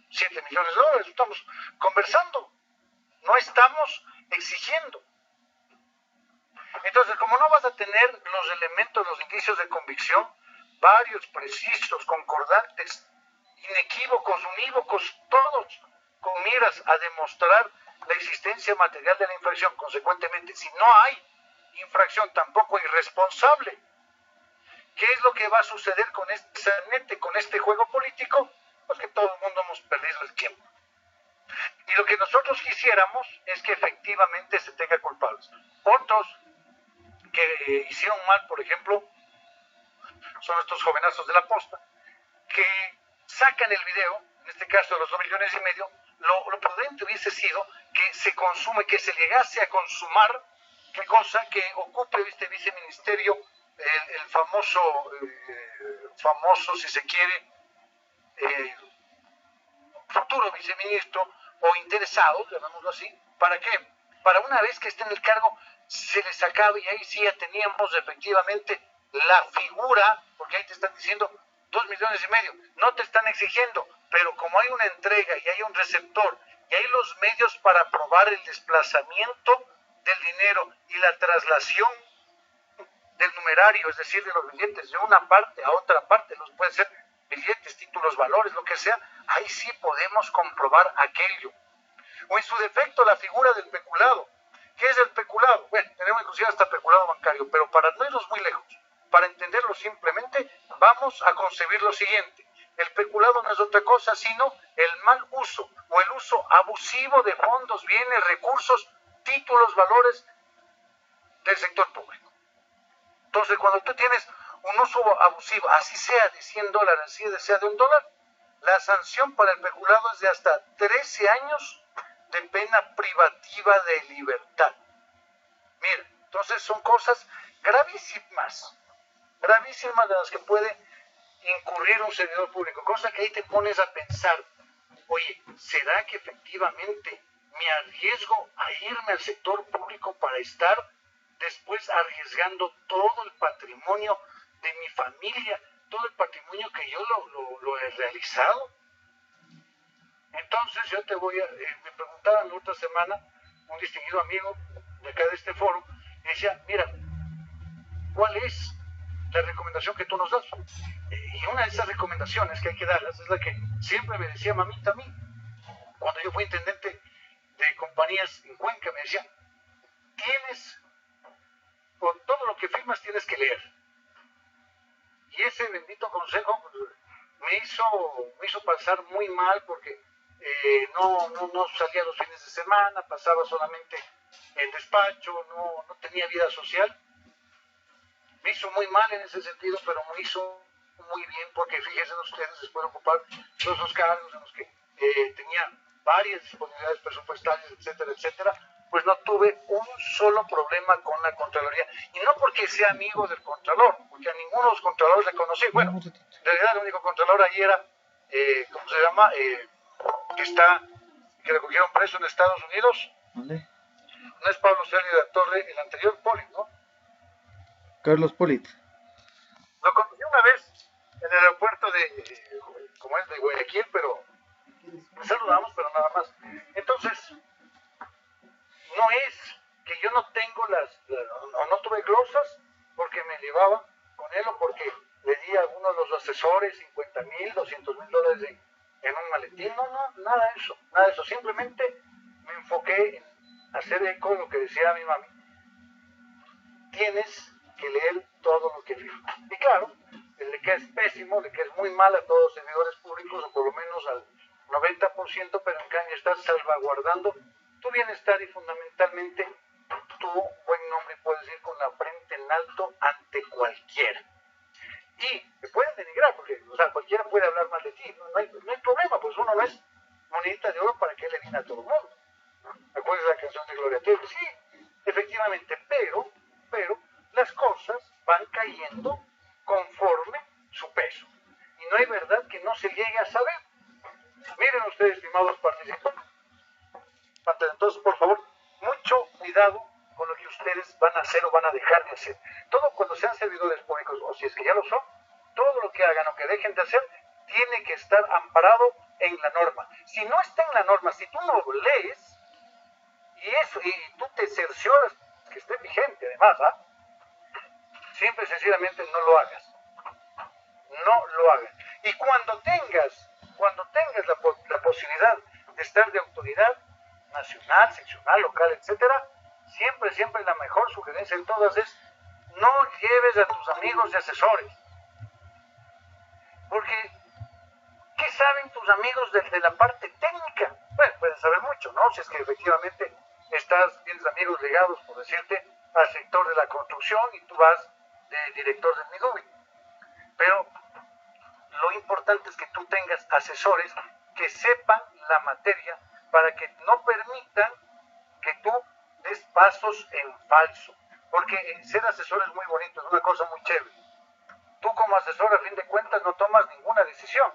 7 millones de dólares. Estamos conversando, no estamos exigiendo. Entonces, como no vas a tener los elementos, los indicios de convicción, varios, precisos, concordantes, inequívocos, unívocos, todos con miras a demostrar la existencia material de la infracción. Consecuentemente, si no hay infracción, tampoco hay responsable. ¿Qué es lo que va a suceder con este juego político? Pues que todo el mundo hemos perdido el tiempo. Y lo que nosotros quisiéramos es que efectivamente se tenga culpables. Otros que hicieron mal, por ejemplo, son estos jovenazos de la posta, que sacan el video, en este caso de los 2,5 millones, lo prudente hubiese sido que se consume, que se llegase a consumar, qué cosa, que ocupe este viceministerio, el famoso, si se quiere, futuro viceministro o interesado, llamémoslo así. ¿Para qué? Para una vez que esté en el cargo, se les acabe y ahí sí ya teníamos efectivamente la figura, porque ahí te están diciendo 2,5 millones, no te están exigiendo, pero como hay una entrega y hay un receptor y hay los medios para probar el desplazamiento del dinero y la traslación del numerario, es decir, de los billetes de una parte a otra parte, los pueden ser billetes, títulos, valores, lo que sea, ahí sí podemos comprobar aquello. O en su defecto la figura del peculado. ¿Qué es el peculado? Bueno, tenemos inclusive hasta peculado bancario, pero para no irnos muy lejos, para entenderlo simplemente, vamos a concebir lo siguiente. El peculado no es otra cosa sino el mal uso o el uso abusivo de fondos, bienes, recursos, títulos, valores del sector público. Entonces, cuando tú tienes un uso abusivo, así sea de $100, así sea de $1, la sanción para el peculado es de hasta 13 años de pena privativa de libertad. Mira, entonces son cosas gravísimas de las que puede incurrir un servidor público, cosa que ahí te pones a pensar, oye, ¿será que efectivamente me arriesgo a irme al sector público para estar después arriesgando todo el patrimonio de mi familia, todo el patrimonio que yo lo he realizado? Entonces yo te voy a, me preguntaba la otra semana un distinguido amigo de acá de este foro, y decía, mira, ¿cuál es la recomendación que tú nos das? Y una de esas recomendaciones que hay que darlas es la que siempre me decía mamita a mí, cuando yo fui intendente de compañías en Cuenca, me decía, por todo lo que firmas tienes que leer. Y ese bendito consejo me hizo pasar muy mal porque no salía los fines de semana, pasaba solamente en despacho, no tenía vida social. Me hizo muy mal en ese sentido, pero me hizo muy bien porque fíjense ustedes, después de ocupar todos los cargos en los que tenía varias disponibilidades presupuestarias, etcétera, etcétera, pues no tuve un solo problema con la Contraloría. Y no porque sea amigo del Contralor, porque a ninguno de los Contralores le conocí. Bueno, en realidad el único Contralor ahí era, ¿cómo se llama? Que le cogieron preso en Estados Unidos. ¿Dónde? No es Pablo Celia de la Torre, el anterior Polit, ¿no? Carlos Polit. Lo conocí una vez en el aeropuerto de Guayaquil, pero nos saludamos, pero nada más. Entonces, no es que yo no tengo no tuve glosas porque me llevaba con él o porque le di a alguno de los asesores 50,000, 200,000 dólares en un maletín. No, nada de eso. Simplemente me enfoqué en hacer eco de lo que decía mi mami. Tienes que leer todo lo que firma. Y claro, le queda pésimo, le queda muy mal a todos los servidores públicos, o por lo menos al 90%, pero en cambio estás salvaguardando tu bienestar y fundamentalmente tu buen nombre, puedes ir con la frente en alto ante cualquiera. Y te pueden denigrar, porque cualquiera puede hablar mal de ti, no hay problema, pues uno no es monedita de oro para que le viene a todo el mundo. ¿Recuerdas la canción de Gloria Trevi? Sí, efectivamente, pero las cosas van cayendo conforme su peso. Y no hay verdad que no se llegue a saber. Miren ustedes, estimados participantes, entonces, por favor, mucho cuidado con lo que ustedes van a hacer o van a dejar de hacer. Todo cuando sean servidores públicos, o si es que ya lo son, todo lo que hagan o que dejen de hacer, tiene que estar amparado en la norma. Si no está en la norma, si tú no lo lees, y tú te cercioras que esté vigente, además, simple y sencillamente no lo hagas. No lo hagas. Y cuando tengas la posibilidad de estar de autoridad nacional, seccional, local, etcétera, siempre la mejor sugerencia en todas es no lleves a tus amigos y asesores. Porque, ¿qué saben tus amigos de la parte técnica? Bueno, pueden saber mucho, ¿no? Si es que efectivamente tienes amigos ligados, por decirte, al sector de la construcción y tú vas de director del MIDUBI. Pero lo importante es que tú tengas asesores que sepan la materia para que no permitan que tú des pasos en falso. Porque ser asesor es muy bonito, es una cosa muy chévere. Tú como asesor, a fin de cuentas, no tomas ninguna decisión.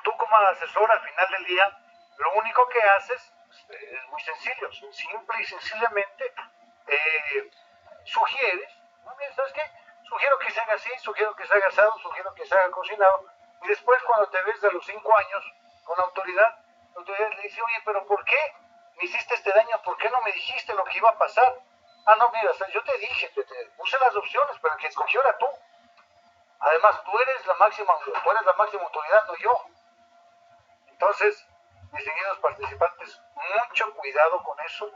Tú como asesor, al final del día, lo único que haces es muy sencillo, simple y sencillamente sugieres, ¿no? ¿Sabes qué? Sugiero que se haga así, sugiero que se haga asado, sugiero que se haga cocinado, y después cuando te ves de los 5 años con la autoridad le dice, oye, pero ¿por qué me hiciste este daño? ¿Por qué no me dijiste lo que iba a pasar? Ah, no, mira, yo te dije, te puse las opciones, pero el que escogió era tú. Además, tú eres la máxima autoridad, no yo. Entonces, distinguidos participantes, mucho cuidado con eso.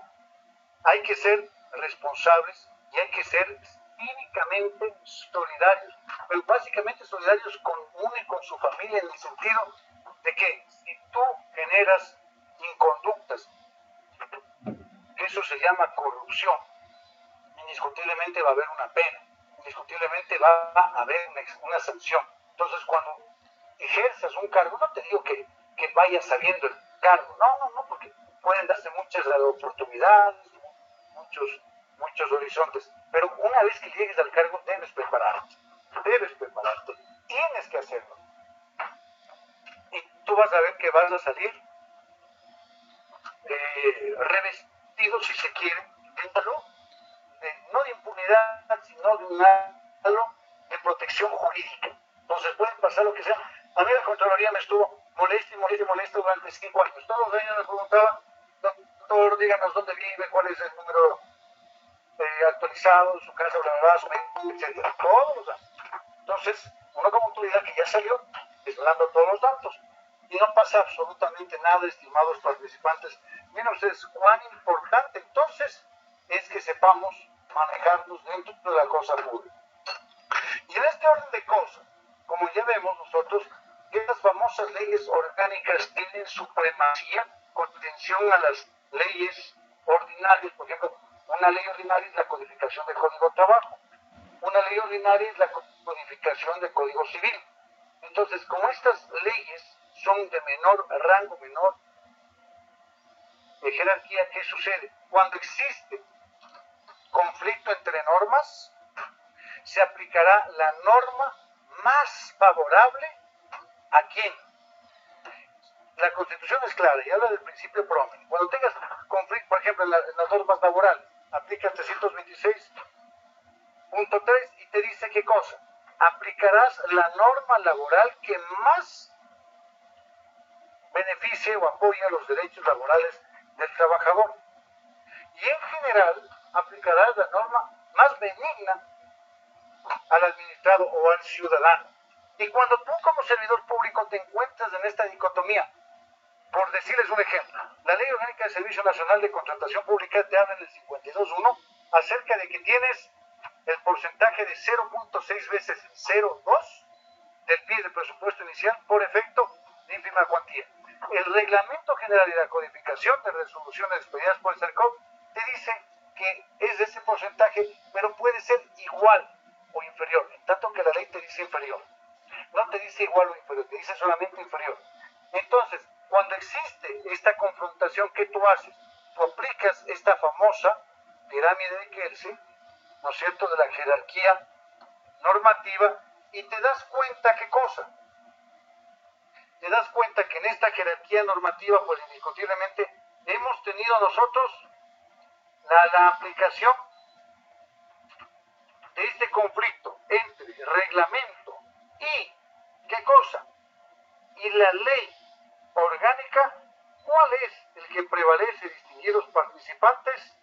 Hay que ser responsables y hay que ser cívicamente solidarios, pero básicamente solidarios con uno y con su familia, en el sentido de que si tú generas inconductas, eso se llama corrupción, indiscutiblemente va a haber una pena, indiscutiblemente va a haber una sanción. Entonces, cuando ejerzas un cargo, no te digo que vayas sabiendo el cargo, no, porque pueden darse muchas oportunidades, muchos horizontes, pero una vez que llegues al cargo debes prepararte, tienes que hacerlo. Y tú vas a ver que vas a salir revestido, si se quiere, no de impunidad, sino de un halo de protección jurídica. Entonces puede pasar lo que sea. A mí la Contraloría me estuvo molesta durante 5 años. Todos los años me preguntaba, doctor, díganos dónde vive, cuál es el número actualizado, su casa, su médico, etc. Todos los datos. Entonces, uno como autoridad que ya salió, está dando todos los datos. Y no pasa absolutamente nada, estimados participantes. Miren ustedes cuán importante entonces es que sepamos manejarnos dentro de la cosa pública. Y en este orden de cosas, como ya vemos nosotros, estas famosas leyes orgánicas tienen supremacía con atención a las leyes ordinarias. Por ejemplo, una ley ordinaria es la codificación del Código de Trabajo. Una ley ordinaria es la codificación del Código Civil. Entonces, como estas leyes son de menor rango, menor de jerarquía, ¿qué sucede? Cuando existe conflicto entre normas, se aplicará la norma más favorable a quién. La Constitución es clara y habla del principio prominente. Cuando tengas conflicto, por ejemplo, en las normas laborales, aplica 326.3 y te dice qué cosa. Aplicarás la norma laboral que más beneficie o apoye los derechos laborales del trabajador. Y en general, aplicarás la norma más benigna al administrado o al ciudadano. Y cuando tú como servidor público te encuentras en esta dicotomía, por decirles un ejemplo, la Ley Orgánica del Servicio Nacional de Contratación Pública te habla en el 52.1 acerca de que tienes el porcentaje de 0.6 veces 0.2 del PIB del presupuesto inicial por efecto de ínfima cuantía. el Reglamento General y la codificación de resoluciones expedidas por el CERCOP te dice que es de ese porcentaje, pero puede ser igual o inferior, en tanto que la ley te dice inferior. No te dice igual o inferior, te dice solamente inferior. Entonces, cuando existe esta confrontación, ¿qué tú haces? Tú aplicas esta famosa pirámide de Kelsey, ¿no es cierto?, de la jerarquía normativa, y te das cuenta, ¿qué cosa? Te das cuenta que en esta jerarquía normativa, pues indiscutiblemente, hemos tenido nosotros la aplicación de este conflicto entre reglamento y, ¿qué cosa?, y la ley orgánica. ¿Cuál es el que prevalece, distinguidos participantes?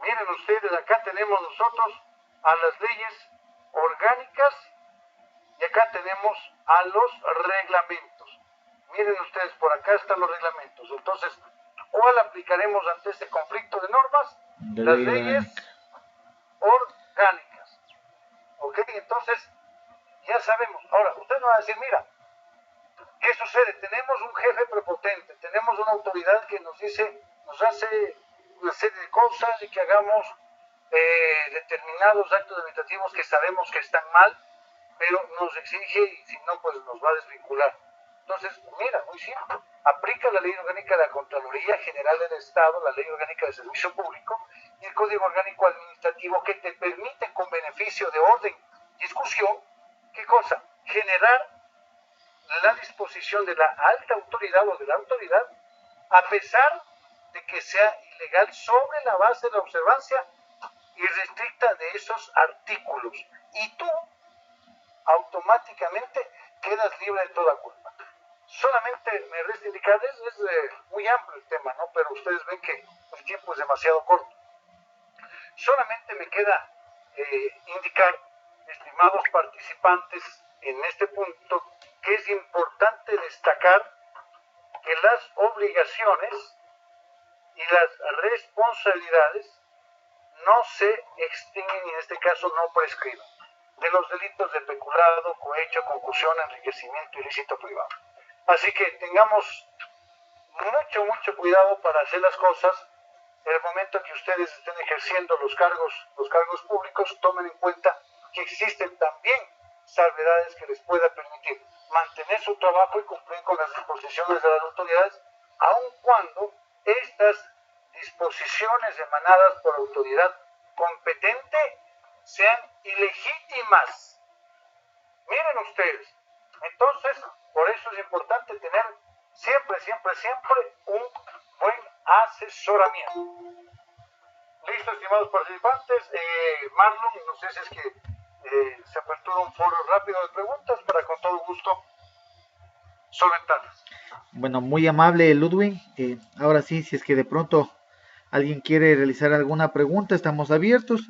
Miren ustedes, acá tenemos nosotros a las leyes orgánicas y acá tenemos a los reglamentos. Miren ustedes, por acá están los reglamentos. Entonces, ¿cuál aplicaremos ante este conflicto de normas? Las leyes orgánicas. ¿Ok? Entonces, ya sabemos. Ahora, usted me va a decir, mira, ¿qué sucede? Tenemos un jefe prepotente, tenemos una autoridad que nos dice, nos hace una serie de cosas y que hagamos determinados actos administrativos que sabemos que están mal, pero nos exige y si no, pues nos va a desvincular. Entonces, mira, muy simple, aplica la Ley Orgánica de la Contraloría General del Estado, la Ley Orgánica de Servicio Público y el Código Orgánico Administrativo, que te permiten, con beneficio de orden, discusión, ¿qué cosa? Generar la disposición de la alta autoridad o de la autoridad, a pesar de que sea ilegal, sobre la base de la observancia irrestricta de esos artículos. Y tú automáticamente quedas libre de toda culpa. Solamente me resta indicar, es muy amplio el tema, ¿no? Pero ustedes ven que el tiempo es demasiado corto. Solamente me queda indicar, estimados participantes, en este punto, que es importante destacar que las obligaciones y las responsabilidades no se extinguen y en este caso no prescriben de los delitos de peculado, cohecho, concusión, enriquecimiento ilícito privado. Así que tengamos mucho cuidado para hacer las cosas. En el momento que ustedes estén ejerciendo los cargos públicos, tomen en cuenta que existen también salvedades que les pueda permitir mantener su trabajo y cumplir con las disposiciones de las autoridades, aun cuando estas disposiciones emanadas por autoridad competente sean ilegítimas. Miren ustedes, entonces, por eso es importante tener siempre un buen asesoramiento. Listo, estimados participantes. Marlon, no sé si es que se apertura un foro rápido de preguntas para con todo gusto solventarlas. Bueno, muy amable Ludwig. Ahora sí, si es que de pronto alguien quiere realizar alguna pregunta, estamos abiertos.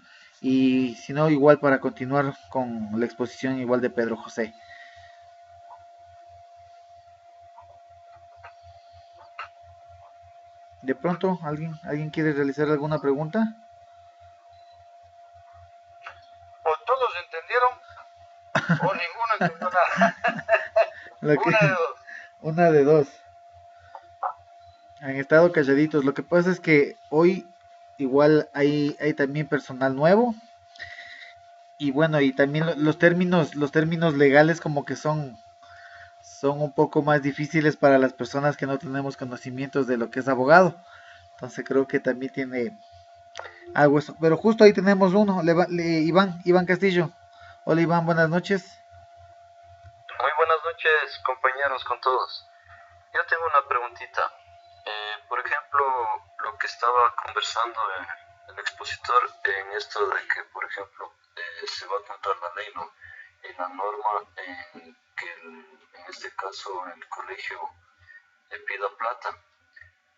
Y si no, igual para continuar con la exposición igual de Pedro José. De pronto, ¿alguien quiere realizar alguna pregunta? O todos entendieron o ninguno entendió nada. Una de dos. Han estado calladitos. Lo que pasa es que hoy igual hay también personal nuevo. Y bueno, y también los términos legales como que son un poco más difíciles para las personas que no tenemos conocimientos de lo que es abogado. Entonces creo que también tiene algo eso. Pero justo ahí tenemos uno, Iván Castillo. Hola Iván, buenas noches. Muy buenas noches, compañeros, con todos. Yo tengo una preguntita. Por ejemplo, lo que estaba conversando el expositor en esto de que, por ejemplo, se va a contar la ley, ¿no? En la norma en que, en este caso, el colegio le pida plata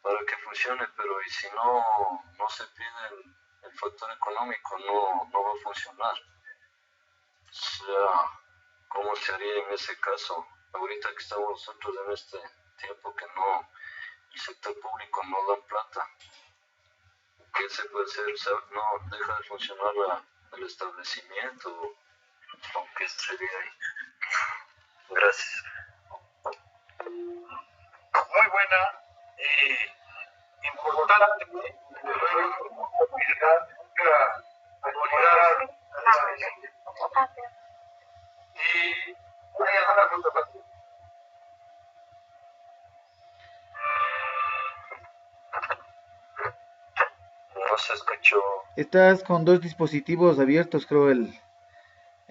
para que funcione, pero y si no se pide el factor económico, no va a funcionar. O sea, ¿cómo se haría en ese caso? Ahorita que estamos nosotros en este tiempo que el sector público no da plata, ¿qué se puede hacer? O sea, no deja de funcionar el establecimiento, ¿o qué sería ahí? Gracias. Muy buena y importante actualidad y hay alguna cosa más. No se escuchó. Estás con dos dispositivos abiertos, creo, el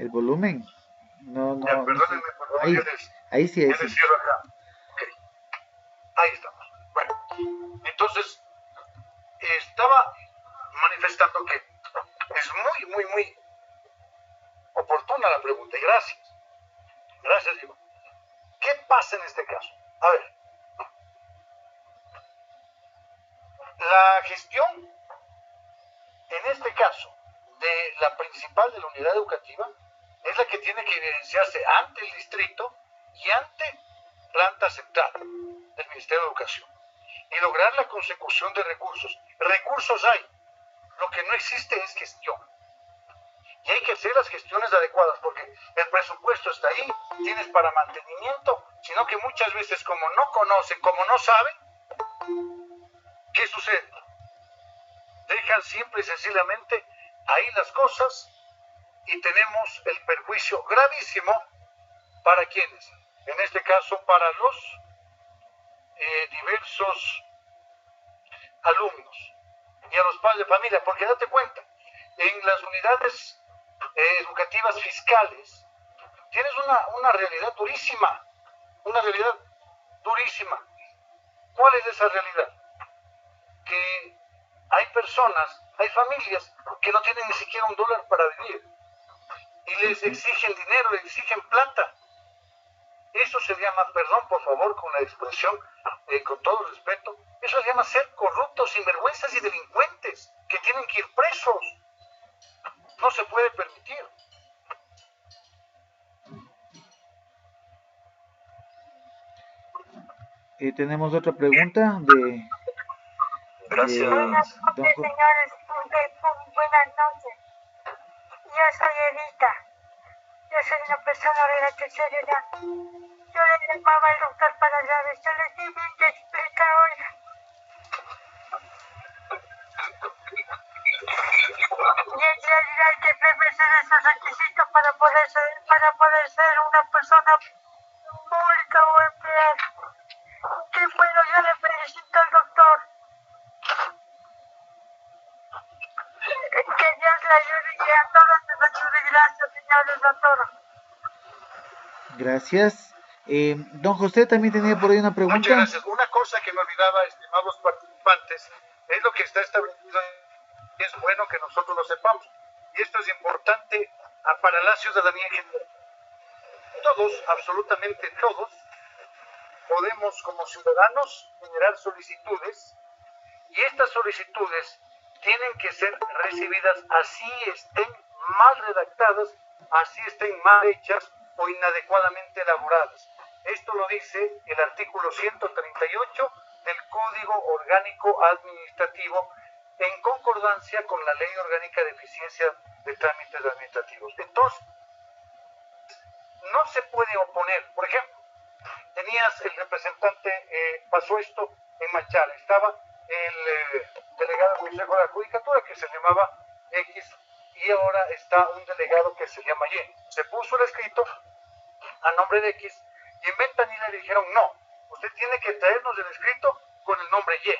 volumen. No, Ya, no, perdónenme, por favor, ahí, ahí sí, ahí les sí. cierro acá. Okay. Ahí estamos. Bueno, entonces estaba manifestando que es muy oportuna la pregunta, y gracias. Gracias, Diego. ¿Qué pasa en este caso? A ver, la gestión, en este caso, de la principal de la unidad educativa, es la que tiene que evidenciarse ante el distrito y ante planta central del Ministerio de Educación y lograr la consecución de recursos. Recursos hay, lo que no existe es gestión. Y hay que hacer las gestiones adecuadas porque el presupuesto está ahí, tienes para mantenimiento, sino que muchas veces como no conocen, como no saben, ¿qué sucede? Dejan simple y sencillamente ahí las cosas y tenemos el perjuicio gravísimo para quienes, en este caso para los diversos alumnos y a los padres de familia, porque date cuenta, en las unidades educativas fiscales tienes una realidad durísima, una realidad durísima. ¿Cuál es esa realidad? Que hay personas, hay familias que no tienen ni siquiera $1 para vivir y les exigen dinero, les exigen plata. Eso se llama, perdón por favor con la expresión, con todo respeto, eso se llama ser corruptos, sinvergüenzas y delincuentes que tienen que ir presos. No se puede permitir. Tenemos otra pregunta de Gracias. Buenas noches, señores. Buenas noches. Yo soy Edita. Yo soy una persona de la tercera edad. Yo le llamaba al doctor para saber, yo le di bien que explica hoy. Y en realidad hay que prevenir esos requisitos para poder ser una persona pública o empleada. Que bueno, yo le felicito al doctor. Que Dios le ayude y a todos les ayude. Gracias, señores, a todos. Gracias. Don José también tenía por ahí una pregunta. Muchas gracias. Una cosa que me olvidaba, estimados participantes, es lo que está establecido y es bueno que nosotros lo sepamos. Y esto es importante para la ciudadanía en general. Todos, absolutamente todos, podemos como ciudadanos generar solicitudes y estas solicitudes tienen que ser recibidas así estén mal redactadas, así estén mal hechas o inadecuadamente elaboradas. Esto lo dice el artículo 138 del Código Orgánico Administrativo en concordancia con la Ley Orgánica de Eficiencia de Trámites Administrativos. Entonces, no se puede oponer. Por ejemplo, tenías el representante, pasó esto en Machala, estaba el delegado del Consejo de la Judicatura que se llamaba X y ahora está un delegado que se llama Y. Se puso el escrito a nombre de X y en ventanilla le dijeron no, usted tiene que traernos el escrito con el nombre Y.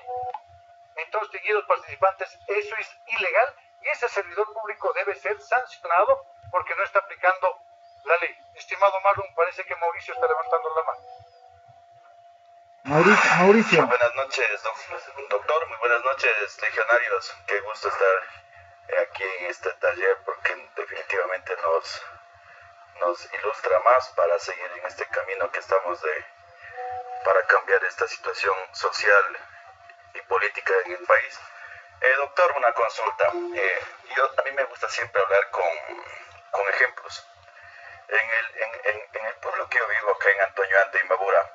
Entonces, seguidos participantes, eso es ilegal y ese servidor público debe ser sancionado porque no está aplicando la ley. Estimado Marlon, parece que Mauricio está levantando la mano. Mauricio. Muy buenas noches, doctor. Muy buenas noches, legionarios. Qué gusto estar aquí en este taller porque definitivamente nos ilustra más para seguir en este camino que estamos para cambiar esta situación social y política en el país. Doctor, una consulta. A mí me gusta siempre hablar con ejemplos. En el pueblo que yo vivo, acá en Antonio Ante, Imbabura,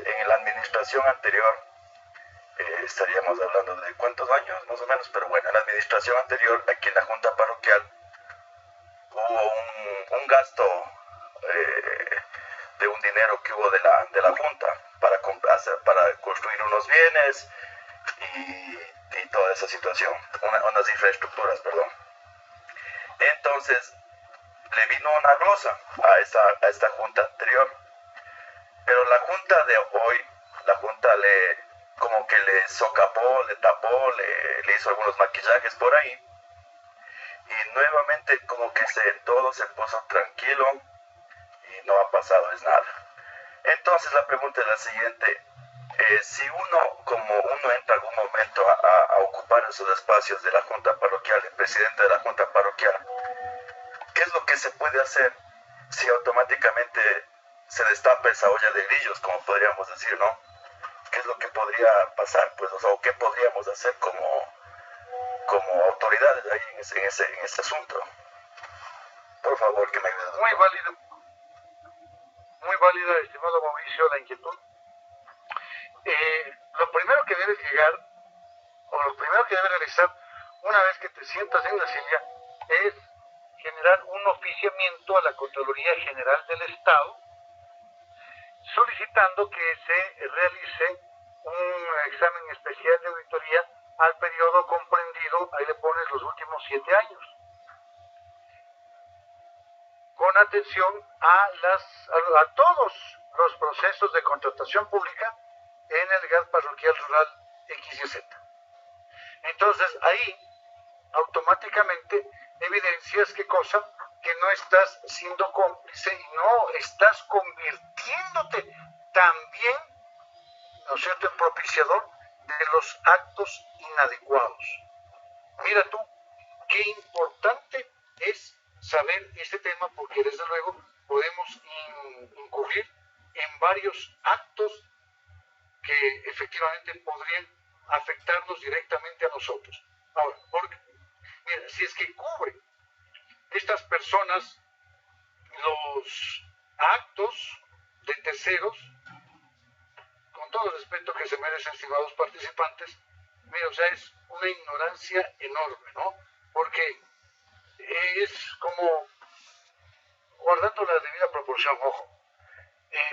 en la administración anterior, estaríamos hablando de cuántos años más o menos, pero bueno, en la administración anterior, aquí en la Junta Parroquial, hubo un gasto de un dinero que hubo de la Junta para construir unos bienes y toda esa situación, unas infraestructuras, perdón. Entonces, le vino una glosa a esta Junta anterior. Pero la Junta de hoy, la Junta como que le socapó, le tapó, le hizo algunos maquillajes por ahí. Y nuevamente como que todo se puso tranquilo y no ha pasado nada. Entonces la pregunta es la siguiente. Si como uno entra algún momento a ocupar esos espacios de la Junta Parroquial, el presidente de la Junta Parroquial, ¿qué es lo que se puede hacer si automáticamente se destapa esa olla de grillos, como podríamos decir, ¿no? ¿Qué es lo que podría pasar, pues? O ¿qué podríamos hacer como autoridades ahí en ese asunto? Por favor, que me ayudes. Muy válida, estimado Mauricio, la inquietud. Lo primero que debes lo primero que debes realizar una vez que te sientas en la silla es generar un oficiamiento a la Contraloría General del Estado solicitando que se realice un examen especial de auditoría al periodo comprendido, ahí le pones los últimos 7 años, con atención a todos los procesos de contratación pública en el gas parroquial rural X y Z. Entonces ahí automáticamente evidencias qué cosa, que no estás siendo cómplice y no estás convirtiéndote también, ¿no es cierto?, en propiciador de los actos inadecuados. Mira tú, qué importante es saber este tema, porque desde luego podemos incurrir en varios actos que efectivamente podrían afectarnos directamente a nosotros. Ahora, porque, mira, si es que cubre estas personas los actos de terceros, con todo el respeto que se merecen, estimados participantes, mira, o sea, es una ignorancia enorme, ¿no? Porque es como, guardando la debida proporción, ojo,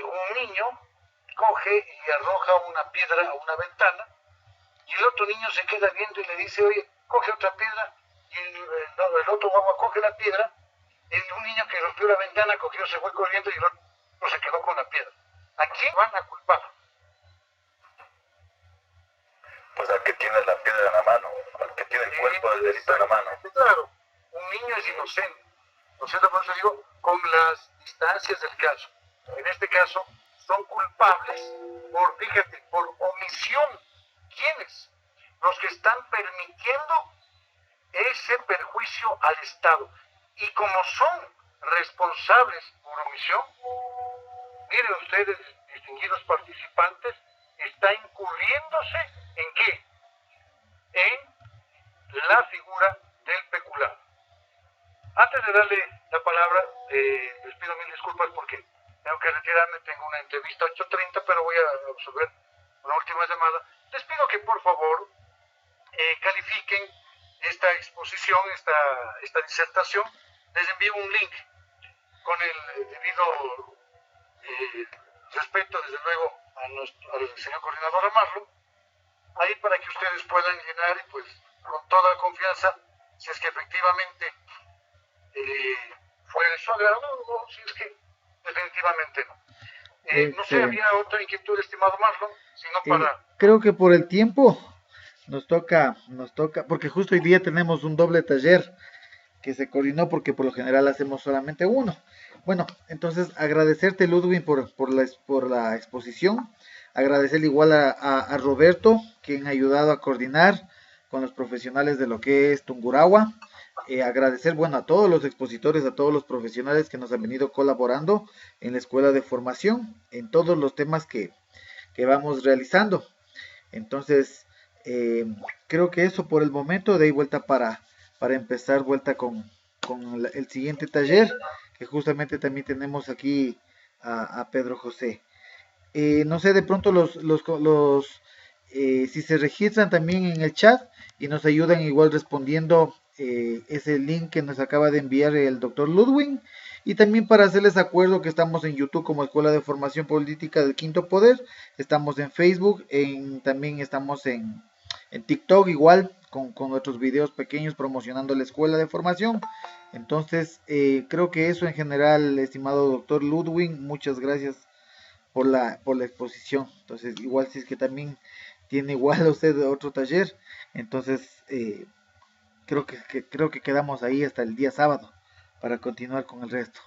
un niño coge y arroja una piedra a una ventana y el otro niño se queda viendo y le dice, oye, coge otra piedra, y el otro guagua coge la piedra, y un niño que rompió la ventana cogió, se fue corriendo y el otro se quedó con la piedra. ¿A quién van a culpar? Pues al que tiene la piedra en la mano, al que tiene el cuerpo del delito en la mano. Claro, un niño es inocente. ¿No sé por eso digo? Con las distancias del caso. En este caso, son culpables por omisión. ¿Quiénes? Los que están permitiendo ese perjuicio al Estado. Y como son responsables por omisión, miren ustedes, distinguidos participantes, está incurriéndose ¿en qué? En la figura del peculado. Antes de darle la palabra, les pido mil disculpas porque tengo que retirarme, tengo una entrevista a 8:30, pero voy a resolver una última llamada. Les pido que por favor califiquen esta exposición, esta disertación. Les envío un link con el debido respeto, desde luego, al señor coordinador Amarlo, ahí para que ustedes puedan llenar y pues con toda confianza, si es que efectivamente fue de su agrado o si es que definitivamente no. No sé, había otra inquietud, estimado Marlon, sino para... Creo que por el tiempo nos toca, porque justo hoy día tenemos un doble taller que se coordinó porque por lo general hacemos solamente uno. Bueno, entonces agradecerte, Ludwig, por la exposición, agradecerle igual a Roberto, quien ha ayudado a coordinar con los profesionales de lo que es Tungurahua, agradecer, bueno, a todos los expositores, a todos los profesionales que nos han venido colaborando en la escuela de formación, en todos los temas que vamos realizando. Entonces, creo que eso por el momento, de ahí vuelta para empezar con el siguiente taller, que justamente también tenemos aquí a Pedro José. No sé, de pronto si se registran también en el chat y nos ayudan igual respondiendo ese link que nos acaba de enviar el doctor Ludwig, Y también para hacerles acuerdo que estamos en YouTube como Escuela de Formación Política del Quinto Poder, estamos en Facebook, también estamos en TikTok igual, con nuestros videos pequeños promocionando la Escuela de Formación. Entonces, creo que eso en general, estimado doctor Ludwig, muchas gracias por la exposición. Entonces, igual si es que también tiene igual usted otro taller, entonces creo que quedamos ahí hasta el día sábado para continuar con el resto.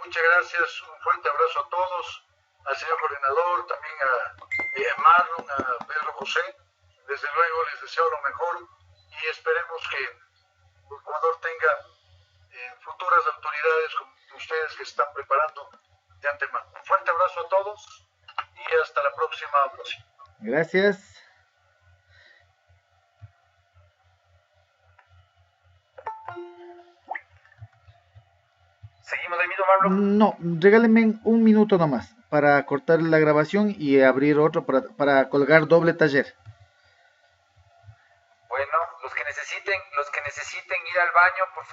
Muchas gracias, un fuerte abrazo a todos, al señor coordinador, también a Marlon, a Pedro José. Desde luego les deseo lo mejor y esperemos que Ecuador tenga futuras autoridades como ustedes que se están preparando de antemano. Un fuerte abrazo a todos y hasta la próxima ocasión. Gracias. ¿Seguimos ahí mismo, Marlon? No, regálenme un minuto nomás para cortar la grabación y abrir otro para colgar doble taller. Bueno, los que necesiten ir al baño, por favor.